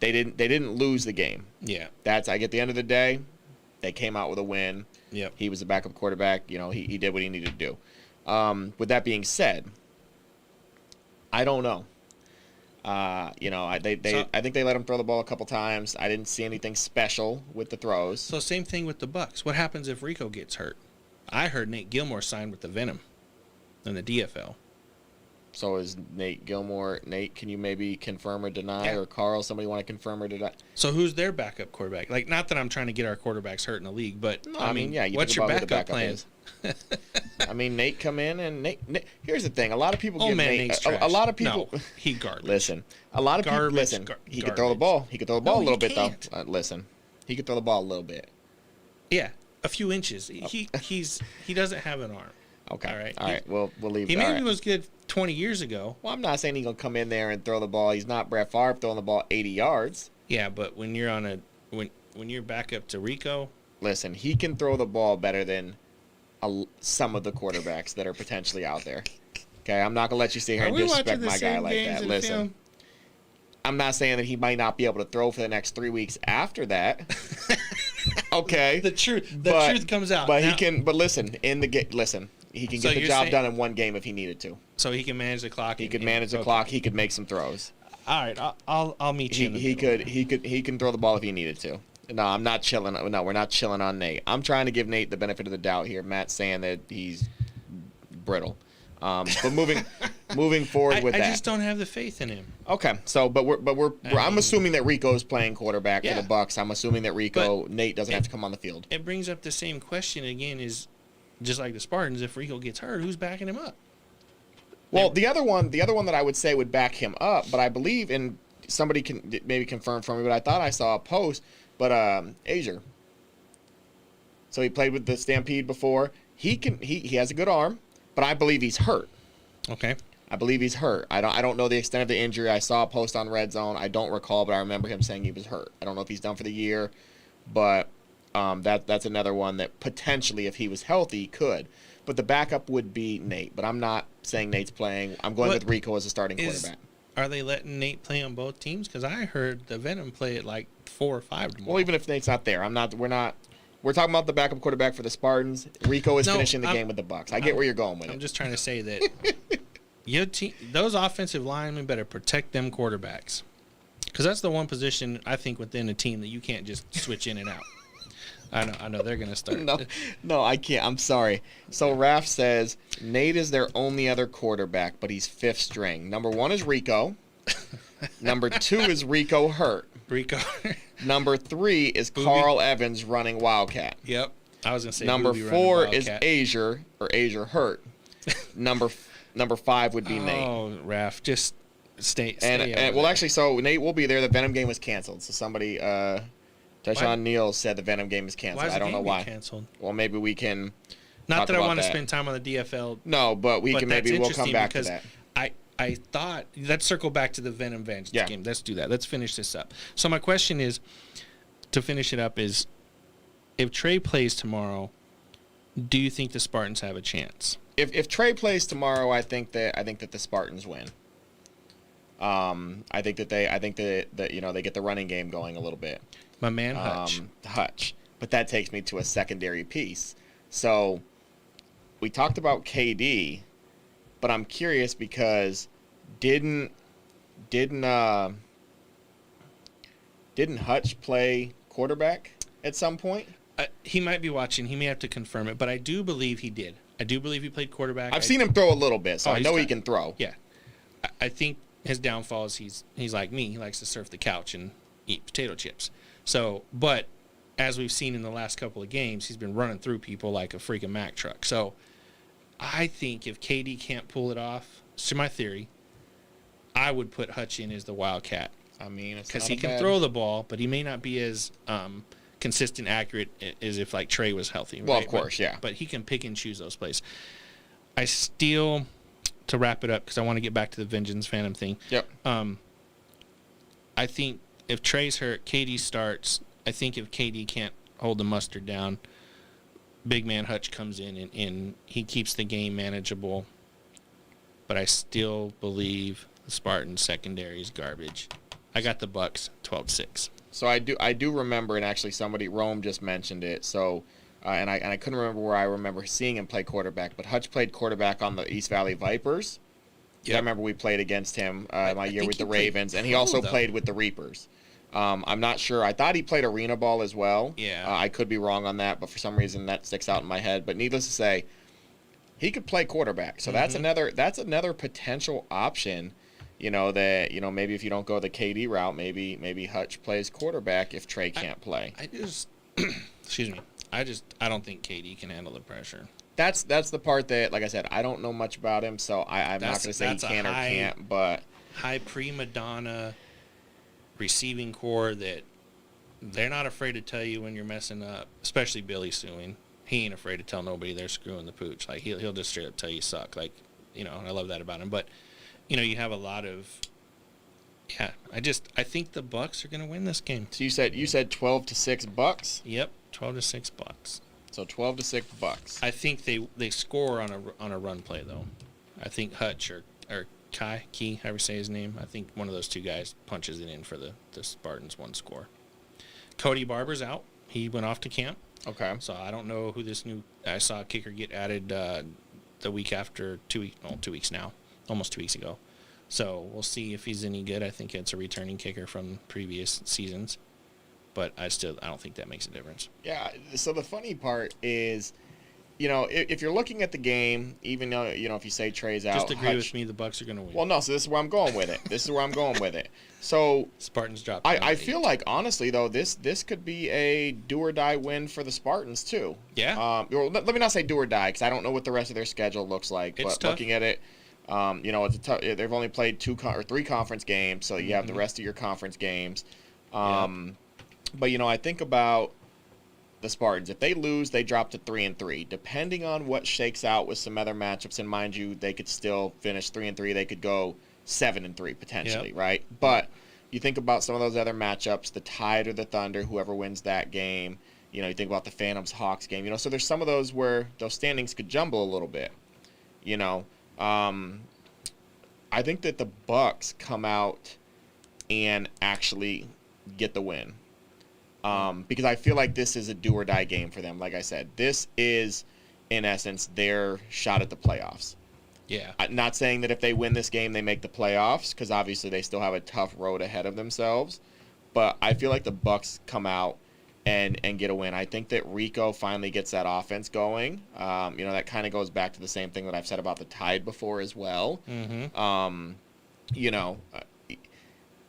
they didn't lose the game. Yeah, at the end of the day, they came out with a win. Yep. He was a backup quarterback. You know, he did what he needed to do. With that being said, I don't know. You know, I think they let him throw the ball a couple times. I didn't see anything special with the throws. So same thing with the Bucks. What happens if Rico gets hurt? I heard Nate Gilmore signed with the Venom in the DFL. So is Nate Gilmore? Nate, can you maybe confirm or deny, or Carl? Somebody want to confirm or deny? So who's their backup quarterback? Like, not that I'm trying to get our quarterbacks hurt in the league, but no, I mean, yeah. What's your backup plan? I mean, Nate come in and Nate. Here's the thing: a lot of people give Nate. A lot of people. No, he garbage. Listen, a lot of people. Listen, he could throw the ball. He could throw the ball a little bit though. Listen, he could throw the ball a little bit. Yeah, a few inches. He doesn't have an arm. Okay. All right. We'll leave. He maybe was good 20 years ago. Well, I'm not saying he's gonna come in there and throw the ball. He's not Brett Favre throwing the ball 80 yards. Yeah, but when you're when you're back up to Rico, listen, he can throw the ball better than some of the quarterbacks that are potentially out there. Okay, I'm not gonna let you sit here and disrespect my guy like that. Listen, I'm not saying that he might not be able to throw for the next 3 weeks after that. Okay, the truth comes out. But now, he can. But listen, he can get the job done in one game if he needed to. So he can manage the clock. He could manage the clock. He could make some throws. All right, I'll meet you. He can throw the ball if he needed to. No, I'm not chilling. No, we're not chilling on Nate. I'm trying to give Nate the benefit of the doubt here. Matt's saying that he's brittle. But moving forward with that, I just don't have the faith in him. Okay, so I'm assuming that Rico's playing quarterback for the Bucks. I'm assuming that Nate doesn't have to come on the field. It brings up the same question again: is just like the Spartans, if Rico gets hurt, who's backing him up? Well, the other one that I would say would back him up, but I believe in somebody can maybe confirm for me, but I thought I saw a post. But Azier. So he played with the Stampede before. He has a good arm, but I believe he's hurt. Okay. I believe he's hurt. I don't know the extent of the injury. I saw a post on Red Zone. I don't recall, but I remember him saying he was hurt. I don't know if he's done for the year, but that's another one that potentially, if he was healthy, could. But the backup would be Nate. But I'm not saying Nate's playing. I'm going with Rico as a starting quarterback. Are they letting Nate play on both teams? Because I heard the Venom play at like 4 or 5 tomorrow. Well, even if Nate's not there, we're talking about the backup quarterback for the Spartans. Rico is finishing the game with the Bucks. I get where you're going with it. I'm just trying to say that your team, those offensive linemen better protect them quarterbacks. Because that's the one position, I think, within a team that you can't just switch in and out. I know they're going to start. No, I can't. I'm sorry. So Raph says Nate is their only other quarterback, but he's 5th string. Number 1 is Rico. Number 2 is Rico hurt. Number 3 is Carl Evans running Wildcat. Yep. I was going to say number 4 is Azier hurt. Number 5 would be Nate. Oh, Raph, just stay and well, actually, so Nate will be there. The Venom game was canceled. So somebody, Tyshawn Neal said the Venom game is canceled. I don't know why. Canceled? Well, maybe we can. Not that I want to that. spend time on the DFL. No, but we'll come back to that. I thought, let's circle back to the Venom Vengeance game. Let's do that. Let's finish this up. So my question is, to finish it up, is if Trey plays tomorrow, do you think the Spartans have a chance? If Trey plays tomorrow, I think that the Spartans win. I think that they get the running game going a little bit. My man Hutch. But that takes me to a secondary piece. So we talked about KD, but I'm curious because didn't Hutch play quarterback at some point? He might be watching. He may have to confirm it, but I do believe he did. I do believe he played quarterback. I've seen him throw a little bit, so I know he can throw. Yeah. I think his downfall is he's like me. He likes to surf the couch and eat potato chips. So, but as we've seen in the last couple of games, he's been running through people like a freaking Mack truck. So I think if KD can't pull it off, to my theory, I would put Hutch in as the Wildcat. I mean, because he can throw the ball, but he may not be as consistent, accurate as if like Trey was healthy. Well, right? of course, yeah. But he can pick and choose those plays. I still, to wrap it up, because I want to get back to the Vengeance Phantom thing. Yep. I think if Trey's hurt, KD starts. I think if KD can't hold the mustard down, big man Hutch comes in and he keeps the game manageable. But I still believe the Spartans secondary is garbage. I got the Bucks 12-6. So I do remember, and actually Rome just mentioned it. So, and I couldn't remember where I remember seeing him play quarterback, but Hutch played quarterback on the East Valley Vipers. Yep. I remember we played against him my year with the Ravens, and he also played with the Reapers. I'm not sure. I thought he played arena ball as well. Yeah. I could be wrong on that, but for some reason that sticks out in my head. But needless to say, he could play quarterback. So that's another potential option. Maybe if you don't go the KD route, maybe Hutch plays quarterback if Trey can't play. Excuse me. I don't think KD can handle the pressure. That's the part that, like I said, I don't know much about him, so I'm not going to say he can or can't. But high prima donna receiving core that they're not afraid to tell you when you're messing up, especially Billy Sewing. He ain't afraid to tell nobody they're screwing the pooch. Like he'll just straight up tell you suck. Like, and I love that about him. But you have a lot of I think the Bucks are going to win this game. So you said 12-6 Bucks? Yep, 12-6 Bucks. So 12-6 Bucks. I think they score on a run play though. I think Hutch or Key, however you say his name, I think one of those two guys punches it in for the Spartans one score. Cody Barber's out. He went off to camp. Okay. So I don't know who I saw a kicker get added the week after 2 weeks now, almost 2 weeks ago. So we'll see if he's any good. I think it's a returning kicker from previous seasons, but I don't think that makes a difference. Yeah. So the funny part is, if you're looking at the game, even though if you say Trey's out, just agree with me. The Bucks are going to win. Well, no. So this is where I'm going with it. So Spartans dropped. I feel like honestly though this could be a do or die win for the Spartans too. Yeah. Let me not say do or die because I don't know what the rest of their schedule looks like. It's but tough. Looking at it, it's tough. They've only played 2 or 3 conference games, so you have the rest of your conference games. But I think about the Spartans. If they lose, they drop to 3-3. Depending on what shakes out with some other matchups, and mind you, they could still finish 3-3. They could go 7-3 potentially, right? But you think about some of those other matchups, the Tide or the Thunder, whoever wins that game. You think about the Phantoms Hawks game. So there's some of those where those standings could jumble a little bit. I think that the Bucks come out and actually get the win. Because I feel like this is a do or die game for them. Like I said, this is, in essence, their shot at the playoffs. Yeah. I'm not saying that if they win this game, they make the playoffs, because obviously they still have a tough road ahead of themselves. But I feel like the Bucks come out and get a win. I think that Rico finally gets that offense going. That kind of goes back to the same thing that I've said about the Tide before as well.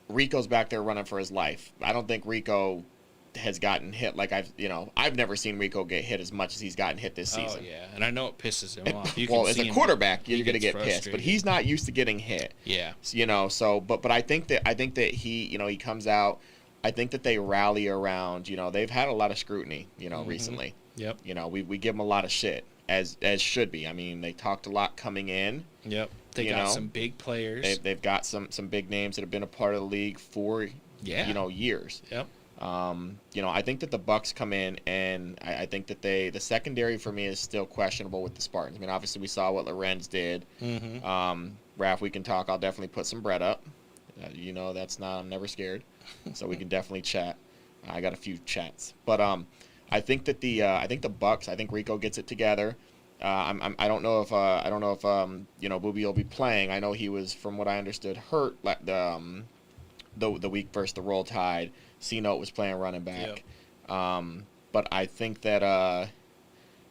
Rico's back there running for his life. I don't think Rico has gotten hit like I've never seen Rico get hit as much as he's gotten hit this season. Oh yeah, and I know it pisses him off. As a quarterback, you're going to get pissed, but he's not used to getting hit. Yeah. But I think that he he comes out. I think that they rally around. They've had a lot of scrutiny. Recently. Yep. We give them a lot of shit, as should be. I mean, they talked a lot coming in. Yep. They got some big players. They've got some big names that have been a part of the league for years. Yep. I think that the Bucks come in, and I think that the secondary for me is still questionable with the Spartans. I mean, obviously we saw what Lorenz did. Mm-hmm. Raph, we can talk. I'll definitely put some bread up. I'm never scared, so we can definitely chat. I got a few chats, but I think that the Bucks. I think Rico gets it together. I don't know if Booby will be playing. I know he was, from what I understood, hurt the week versus the Roll Tide. C-Note was playing running back. Yep. But I think that I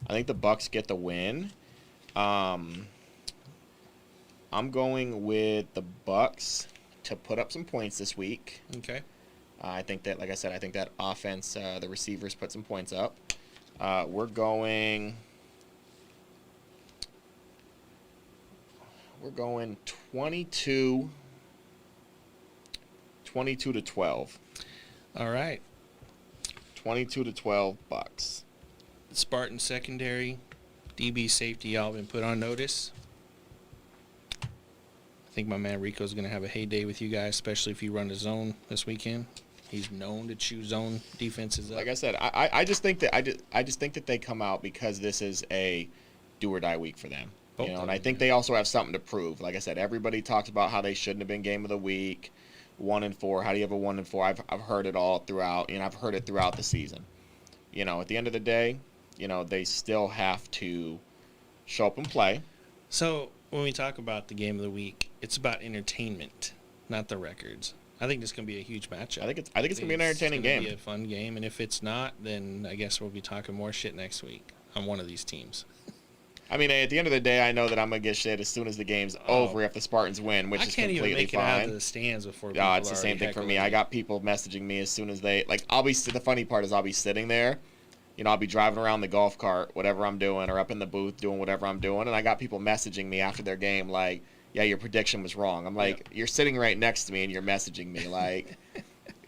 think the Bucks get the win. I'm going with the Bucks to put up some points this week. Okay. I think that, like I said, I think that offense, the receivers put some points up. We're going 22 to 12. All right. 22 to 12 Bucks. Spartan secondary, DB safety, y'all been put on notice. I think my man Rico's going to have a heyday with you guys, especially if you run the zone this weekend. He's known to choose zone defenses up. Like I said, I just think that they come out because this is a do or die week for them. And I think they also have something to prove. Like I said, everybody talks about how they shouldn't have been game of the week. 1-4. How do you have a 1-4? I've heard it all throughout. I've heard it throughout the season. At the end of the day, they still have to show up and play. So when we talk about the game of the week, it's about entertainment, not the records. I think this is going to be a huge matchup. I think it's going to be an entertaining game. It's going to be a fun game, and if it's not, then I guess we'll be talking more shit next week on one of these teams. I mean, at the end of the day, I know that I'm going to get shit as soon as the game's over if the Spartans win, which is completely fine. I can't even make it out of the stands before people it's the same thing for me. I got people messaging me as soon as they, the funny part is I'll be sitting there, I'll be driving around the golf cart, whatever I'm doing, or up in the booth doing whatever I'm doing, and I got people messaging me after their game like, yeah, your prediction was wrong. I'm like, You're sitting right next to me and you're messaging me like,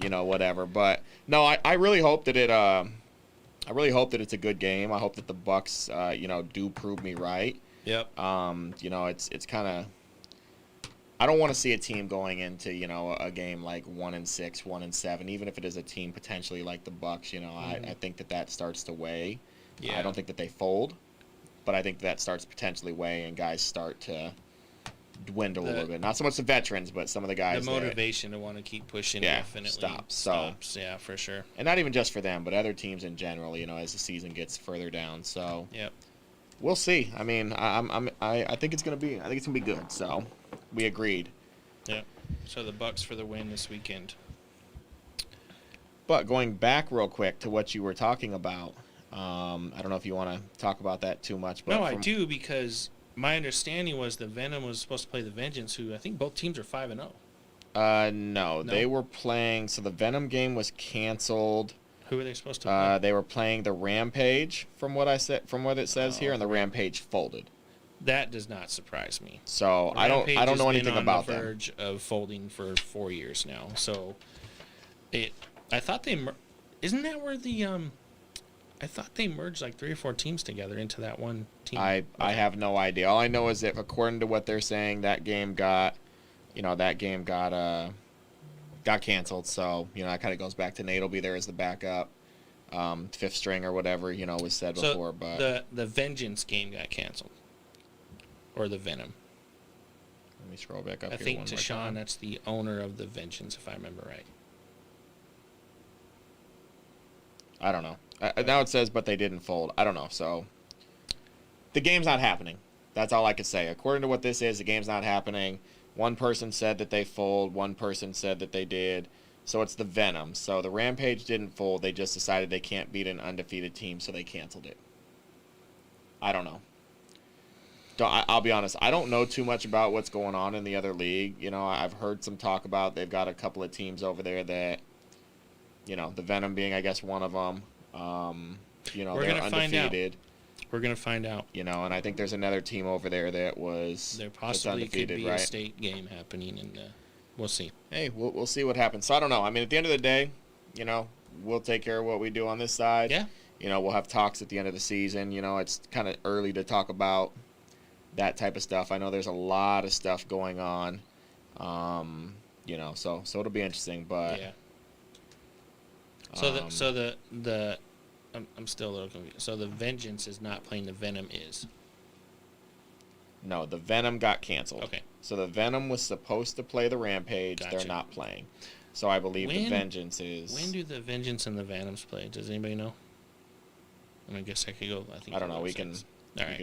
whatever. But no, I really hope that it's a good game. I hope that the Bucks, do prove me right. Yep. It's kind of, I don't want to see a team going into, a game like 1-6, 1-7, even if it is a team potentially like the Bucks. Mm-hmm. I think that starts to weigh. Yeah. I don't think that they fold, but I think that starts to potentially weigh and guys start to dwindle a little bit. Not so much the veterans, but some of the guys. The motivation to want to keep pushing definitely stops. Yeah, for sure. And not even just for them, but other teams in general. As the season gets further down. So yep. We'll see. I mean, I think it's gonna be good. So we agreed. Yep. So the Bucks for the win this weekend. But going back real quick to what you were talking about, I don't know if you want to talk about that too much. But no, I do, because my understanding was the Venom was supposed to play the Vengeance, who I think both teams are 5-0. No, they were playing. So the Venom game was canceled. Who are they supposed to play? They were playing the Rampage, from what it says here, and the Rampage folded. That does not surprise me. So I don't know anything about that. On the verge of folding for 4 years now. So I thought isn't that where the I thought they merged like 3 or 4 teams together into that one team. I have no idea. All I know is that according to what they're saying, that game got canceled. So that kind of goes back to Nate will be there as the backup, 5th string or whatever was said before. But the Vengeance game got canceled, or the Venom. Let me scroll back up. I think Tashawn, that's the owner of the Vengeance, if I remember right. I don't know. Now it says, but they didn't fold. I don't know. So the game's not happening. That's all I could say. According to what this is, the game's not happening. One person said that they fold. One person said that they did. So it's the Venom. So the Rampage didn't fold. They just decided they can't beat an undefeated team, so they canceled it. I don't know. I'll be honest. I don't know too much about what's going on in the other league. I've heard some talk about they've got a couple of teams over there that, the Venom being, I guess, one of them. They're undefeated. We're going to find out. And I think there's another team over there that was there possibly could be a state game happening, and we'll see. Hey, we'll see what happens. So I don't know. I mean, at the end of the day, we'll take care of what we do on this side. Yeah. we'll have talks at the end of the season. It's kind of early to talk about that type of stuff. I know there's a lot of stuff going on. So it'll be interesting, but yeah. I'm still a little confused. So the Vengeance is not playing. The Venom is. No, the Venom got canceled. Okay. So the Venom was supposed to play the Rampage. Gotcha. They're not playing. So I believe the Vengeance is. When do the Vengeance and the Venoms play? Does anybody know? I guess I could go. I don't know. We can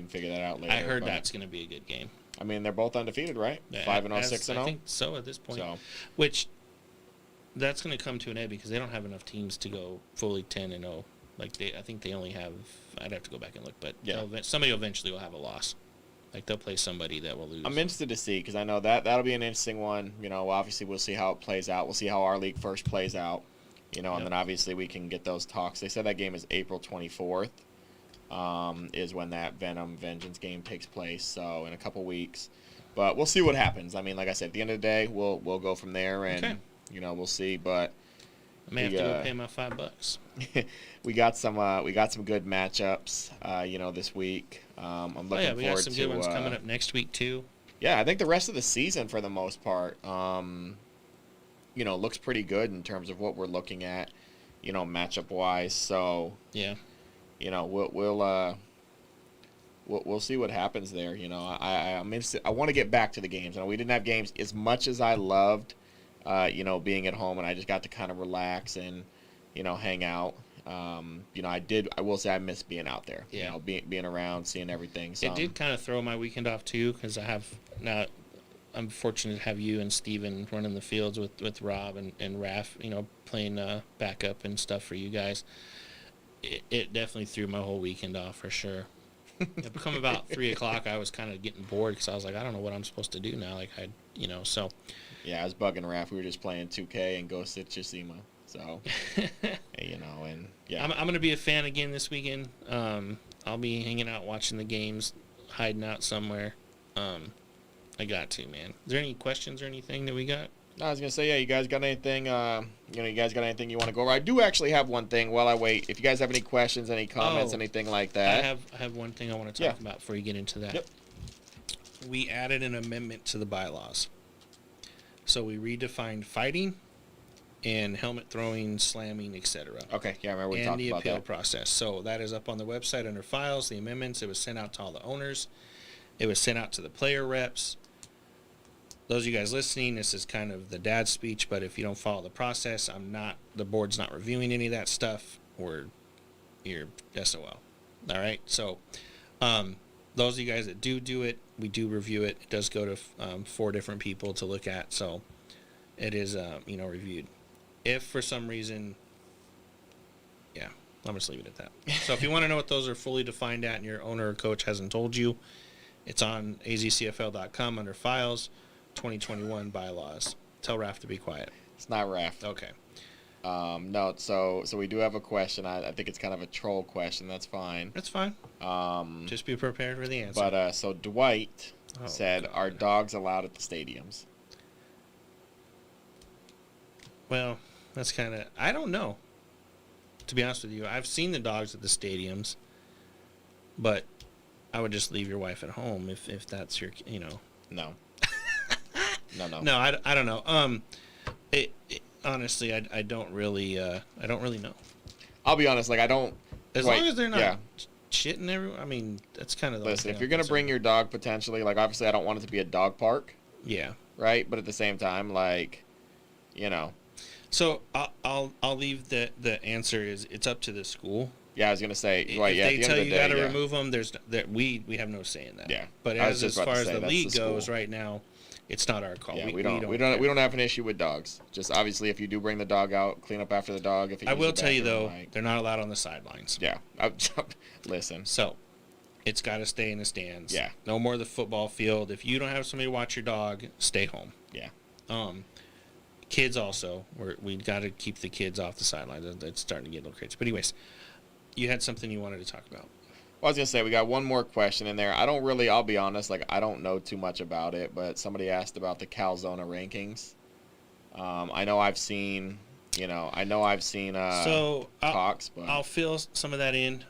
figure that out later. I heard that's going to be a good game. I mean, they're both undefeated, right? 5-0, 6-0. I think so at this point. So. Which that's going to come to an end because they don't have enough teams to go fully 10-0. I think they only have. I'd have to go back and look, but somebody eventually will have a loss. They'll play somebody that will lose. I'm interested to see because I know that'll be an interesting one. Obviously we'll see how it plays out. We'll see how our league first plays out. And then obviously we can get those talks. They said that game is April 24th. Is when that Venom Vengeance game takes place. So in a couple weeks, but we'll see what happens. I mean, like I said, at the end of the day, we'll go from there, and we'll see. But I may have to go pay my $5. we got some good matchups. This week. I'm looking forward to. We got some good ones coming up next week too. Yeah, I think the rest of the season, for the most part, looks pretty good in terms of what we're looking at, matchup wise. So yeah. We'll see what happens there. I'm interested. I want to get back to the games. We didn't have games as much as I loved, being at home, and I just got to kind of relax and, hang out. I will say I miss being out there. Yeah. Being around, seeing everything. So it did kind of throw my weekend off too, because I'm fortunate to have you and Steven running the fields with Rob and Raph, playing backup and stuff for you guys. It definitely threw my whole weekend off for sure. It become about 3 o'clock. I was kind of getting bored because I was like, I don't know what I'm supposed to do now. So. Yeah, I was bugging Raph. We were just playing 2K and Ghost of Tsushima. So, and yeah. I'm going to be a fan again this weekend. I'll be hanging out, watching the games, hiding out somewhere. I got to, man. Is there any questions or anything that we got? No, I was gonna say, yeah. You guys got anything? You guys got anything you want to go over? I do actually have one thing. While I wait, if you guys have any questions, any comments, anything like that, I have one thing I want to talk about before you get into that. Yep. We added an amendment to the bylaws, so we redefined fighting and helmet throwing, slamming, etc. Okay, yeah, I remember we talked about that. And the appeal process. So that is up on the website under files. The amendments. It was sent out to all the owners. It was sent out to the player reps. Those of you guys listening, this is kind of the dad's speech, but if you don't follow the process, the board's not reviewing any of that stuff, or you're SOL. All right? So those of you guys that do it, we do review it. It does go to 4 different people to look at, so it is, reviewed. If for some reason, I'm just leave it at that. So if you want to know what those are fully defined at and your owner or coach hasn't told you, it's on AzCFL.com under files. 2021 bylaws. Tell Raph to be quiet. It's not Raph. Okay. No, so we do have a question. I think it's kind of a troll question. That's fine. That's fine. Just be prepared for the answer. But so Dwight said, God. Are dogs allowed at the stadiums? Well, that's kind of, I don't know. To be honest with you, I've seen the dogs at the stadiums, but I would just leave your wife at home if that's your, No. No, I don't know. Honestly, I don't really know. I'll be honest, I don't. As long as they're not shitting everywhere. I mean, that's kind of the. Listen, if you're gonna bring your dog potentially, obviously, I don't want it to be a dog park. Yeah. Right, but at the same time, So I'll leave the answer is it's up to the school. Yeah, I was gonna say. If they tell you got to remove them, we have no say in that. Yeah. But as far as the league goes right now, it's not our call. Yeah, we don't have an issue with dogs. Just obviously, if you do bring the dog out, clean up after the dog. If I will tell you though, they're not allowed on the sidelines. Yeah, listen. So, it's got to stay in the stands. Yeah. No more the football field. If you don't have somebody to watch your dog, stay home. Yeah. Kids also, we got to keep the kids off the sidelines. It's starting to get a little crazy. But anyways, you had something you wanted to talk about. Well, I was going to say, we got one more question in there. I'll be honest, I don't know too much about it, but somebody asked about the Calzona rankings. I know I've seen, I know I've seen talks, but I'll fill some of that in.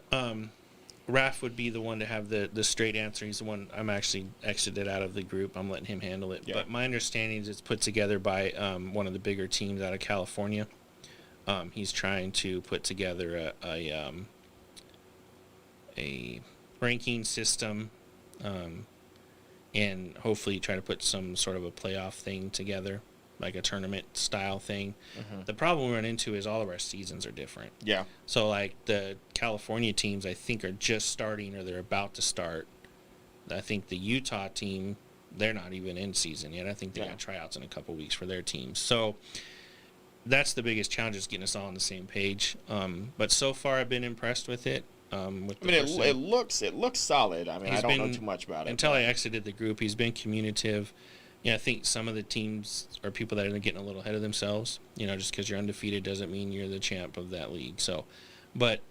Raph would be the one to have the straight answer. He's the one I'm actually exited out of the group. I'm letting him handle it. Yeah. But my understanding is it's put together by one of the bigger teams out of California. He's trying to put together a ranking system, and hopefully try to put some sort of a playoff thing together, like a tournament style thing. Mm-hmm. The problem we run into is all of our seasons are different. Yeah. So like the California teams, I think, are just starting or they're about to start. I think the Utah team, they're not even in season yet. I think they got tryouts in a couple weeks for their teams. So that's the biggest challenge, is getting us all on the same page. But so far, I've been impressed with it. It looks solid. I mean, I don't know too much about it. Until I exited the group, he's been communicative. I think some of the teams are people that are getting a little ahead of themselves. Just because you're undefeated doesn't mean you're the champ of that league. So, but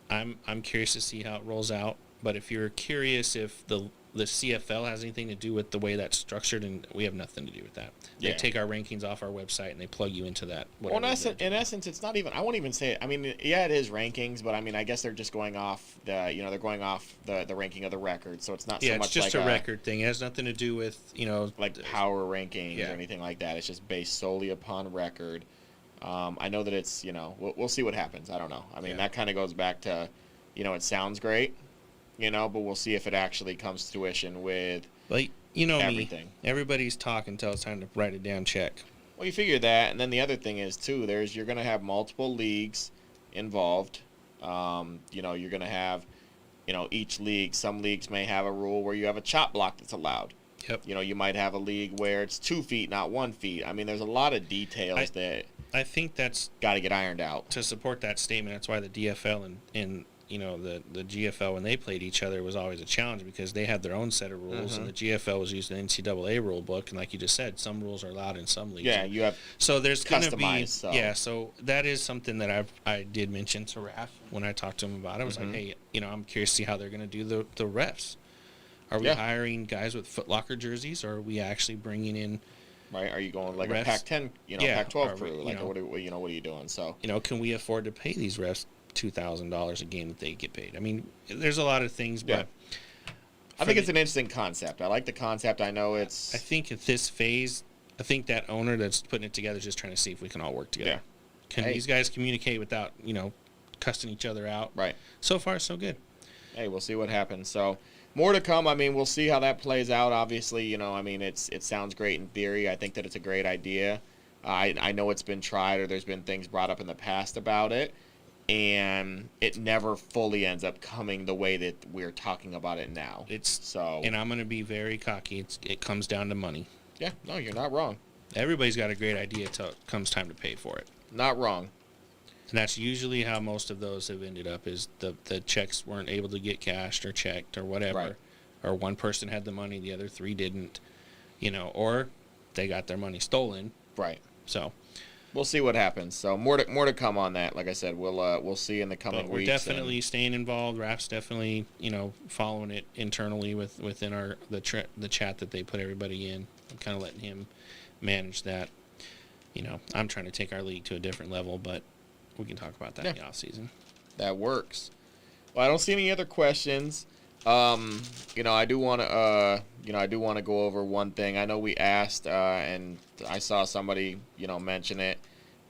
I'm curious to see how it rolls out. But if you're curious if the CFL has anything to do with the way that's structured, and we have nothing to do with that. They take our rankings off our website and they plug you into that. Well, in essence, it's not even. I won't even say it. I mean, yeah, it is rankings, but I mean, I guess they're just going off the ranking of the record. So it's not so much it's just like a record thing. It has nothing to do with like power rankings or anything like that. It's just based solely upon record. I know that it's we'll see what happens. I don't know. I mean, that kind of goes back to it sounds great. But we'll see if it actually comes to fruition with everything. Everybody's talking until it's time to write a damn check. Well, you figure that, and then the other thing is too. You're going to have multiple leagues involved. You're going to have, each league. Some leagues may have a rule where you have a chop block that's allowed. Yep. You might have a league where it's 2 feet, not 1 feet. I mean, there's a lot of details that I think that's got to get ironed out. To support that statement, that's why the DFL and the GFL, when they played each other, was always a challenge, because they had their own set of rules, and the GFL was using the NCAA rule book, and like you just said, some rules are allowed in some leagues. Yeah, you have so there's going to be so that is something that I did mention to Raph when I talked to him about it. I was like, hey, I'm curious to see how they're going to do the refs. Are we hiring guys with Foot Locker jerseys, or are we actually bringing in? Right? Are you going like refs? A Pac-10, Pac-12 crew? Like, what are you doing? So can we afford to pay these refs $2,000 a game that they get paid? I mean, there's a lot of things, but I think it's an interesting concept. I like the concept. I know it's. I think at this phase, that owner that's putting it together is just trying to see if we can all work together. Yeah. Can these guys communicate without cussing each other out? Right. So far, so good. Hey, we'll see what happens. So more to come. I mean, we'll see how that plays out. Obviously, it sounds great in theory. I think that it's a great idea. I know it's been tried, or there's been things brought up in the past about it, and it never fully ends up coming the way that we're talking about it now. And I'm going to be very cocky. It comes down to money. Yeah, no, you're not wrong. Everybody's got a great idea until it comes time to pay for it. Not wrong. And that's usually how most of those have ended up, is the checks weren't able to get cashed or checked or whatever. Right. Or one person had the money, the other three didn't, or they got their money stolen. Right. So we'll see what happens. So more to come on that. Like I said, we'll see in the coming weeks. We're definitely staying involved. Rap's definitely following it internally within the chat that they put everybody in. I'm kind of letting him manage that. I'm trying to take our league to a different level, but we can talk about that in the off season. That works. Well, I don't see any other questions. I do want to go over one thing. I know we asked, and I saw somebody, mention it.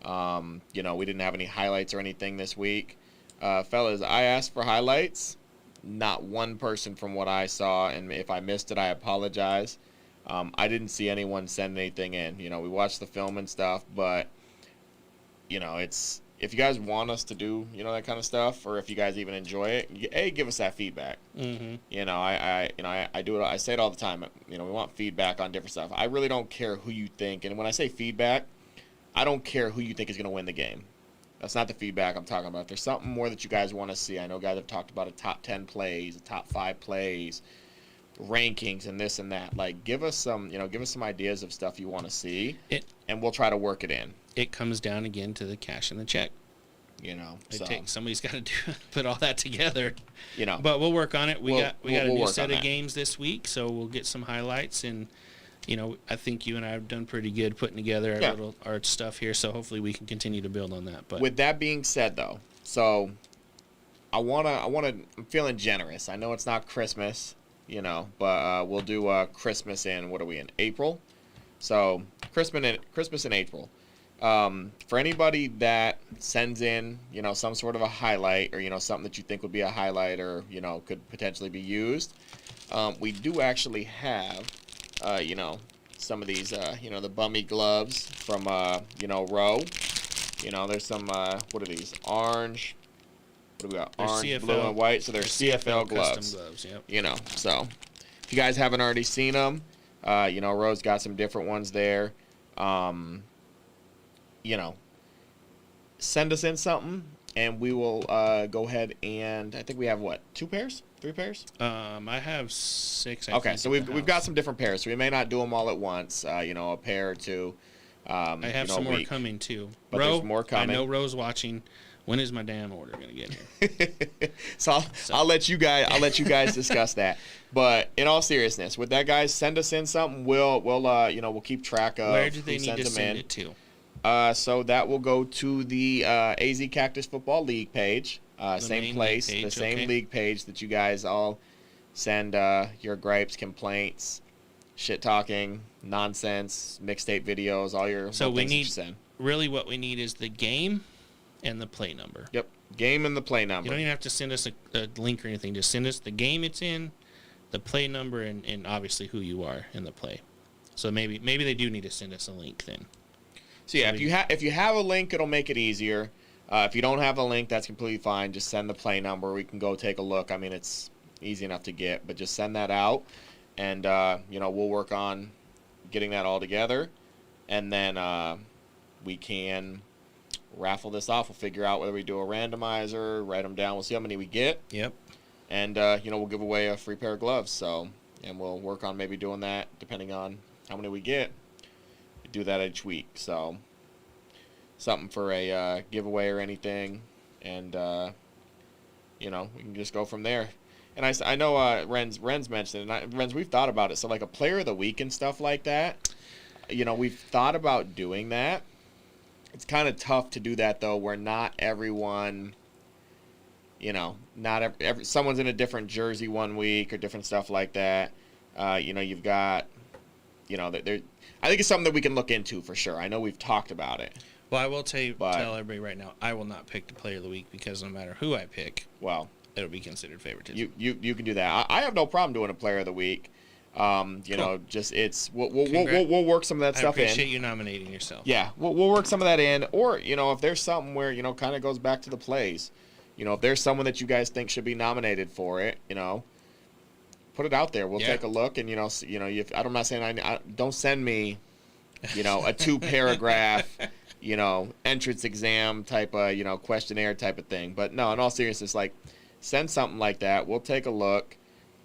We didn't have any highlights or anything this week. Fellas, I asked for highlights. Not one person from what I saw, and if I missed it, I apologize. I didn't see anyone send anything in. We watched the film and stuff, but, it's... If you guys want us to do, that kind of stuff, or if you guys even enjoy it, give us that feedback. Mm-hmm. I do it. I say it all the time. We want feedback on different stuff. I really don't care who you think, and when I say feedback, I don't care who you think is going to win the game. That's not the feedback I'm talking about. If there's something more that you guys want to see, I know guys have talked about a top 10 plays, a top 5 plays, rankings, and this and that. Like, give us some ideas of stuff you want to see, and we'll try to work it in. It comes down again to the cash and the check. Somebody's got to put all that together. But we'll work on it. We got a new set of games this week, so we'll get some highlights, and I think you and I have done pretty good putting together our stuff here. So hopefully we can continue to build on that. But with that being said, though, so I'm feeling generous. I know it's not Christmas, but we'll do Christmas in, what are we in, April? So Christmas in April. For anybody that sends in, some sort of a highlight or, something that you think would be a highlight or, could potentially be used, we do actually have, some of these, the bummy gloves from, Row. There's some, what are these? Orange. What do we got? Orange, CFL, blue, and white. So they're CFL gloves. Custom gloves, yep. So if you guys haven't already seen them, Row's got some different ones there. Send us in something, and we will go ahead and I think we have what, 2 pairs, 3 pairs? I have 6. Okay, so we've got some different pairs, so we may not do them all at once. A pair or 2. I have some more coming too. But there's more coming. I know Row's watching. When is my damn order gonna get here? so I'll let you guys discuss that. But in all seriousness, with that, guys, send us in something. We'll keep track of. Where do they need to send it to? So that will go to the AZ Cactus Football League page. Same place, the same league page that you guys all send your gripes, complaints, shit talking, nonsense, mixtape videos, all your so we things need that you send. Really what we need is the game and the play number. Yep, game and the play number. You don't even have to send us a link or anything. Just send us the game it's in, the play number, and obviously who you are in the play. So maybe they do need to send us a link then. So yeah, if you have a link, it'll make it easier. If you don't have a link, that's completely fine. Just send the play number. We can go take a look. I mean, it's easy enough to get, but just send that out, and we'll work on getting that all together, and then we can raffle this off. We'll figure out whether we do a randomizer, write them down. We'll see how many we get. Yep. And we'll give away a free pair of gloves. So, and we'll work on maybe doing that depending on how many we get. We do that each week. So, something for a giveaway or anything, and we can just go from there. And I know Renz mentioned it. And Renz, we've thought about it. So like a player of the week and stuff like that. We've thought about doing that. It's kind of tough to do that though, where not everyone, not every someone's in a different jersey one week or different stuff like that. You've got, I think it's something that we can look into for sure. I know we've talked about it. Well, I will tell everybody right now, I will not pick the player of the week because no matter who I pick, it'll be considered favoritism. You can do that. I have no problem doing a player of the week. Cool. Just it's we'll work some of that stuff in. I appreciate you nominating yourself. Yeah, we'll work some of that in, or if there's something where kind of goes back to the plays, if there's someone that you guys think should be nominated for it, put it out there. We'll take a look, and I'm not saying I don't send me, a 2-paragraph, entrance exam type of questionnaire type of thing, but no, in all seriousness, like send something like that. We'll take a look.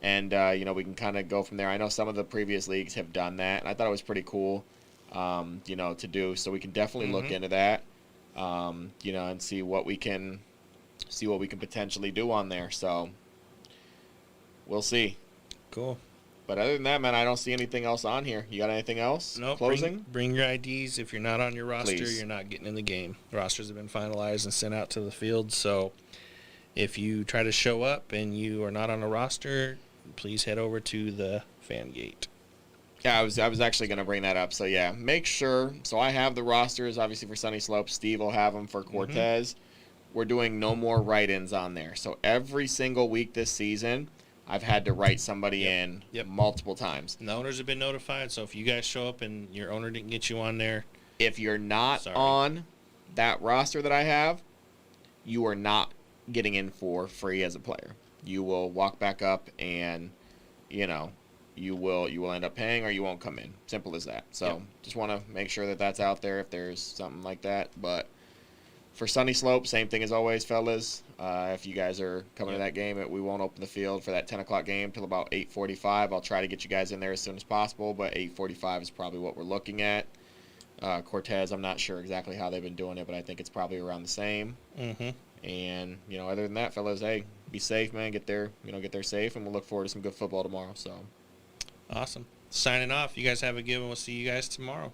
And, we can kind of go from there. I know some of the previous leagues have done that, and I thought it was pretty cool, to do. So we can definitely look into that, and see what we can potentially do on there. So we'll see. Cool. But other than that, man, I don't see anything else on here. You got anything else? No. Closing? Bring your IDs. If you're not on your roster, Please. You're not getting in the game. The rosters have been finalized and sent out to the field. So if you try to show up and you are not on a roster, please head over to the fan gate. Yeah, I was actually going to bring that up. So, yeah, make sure. So I have the rosters, obviously, for Sunny Slope. Steve will have them for Cortez. We're doing no more write-ins on there. So every single week this season, I've had to write somebody in multiple times. And the owners have been notified. So if you guys show up and your owner didn't get you on there, if you're not on that roster that I have, you are not getting in for free as a player. You will walk back up and, you will end up paying or you won't come in. Simple as that. So just want to make sure that that's out there if there's something like that. But for Sunny Slope, same thing as always, fellas. If you guys are coming to that game, we won't open the field for that 10 o'clock game till about 8:45. I'll try to get you guys in there as soon as possible, but 8:45 is probably what we're looking at. Cortez, I'm not sure exactly how they've been doing it, but I think it's probably around the same. And, other than that, fellas, hey, be safe, man. Get there safe, and we'll look forward to some good football tomorrow. So, awesome. signing off. You guys have a good one. We'll see you guys tomorrow.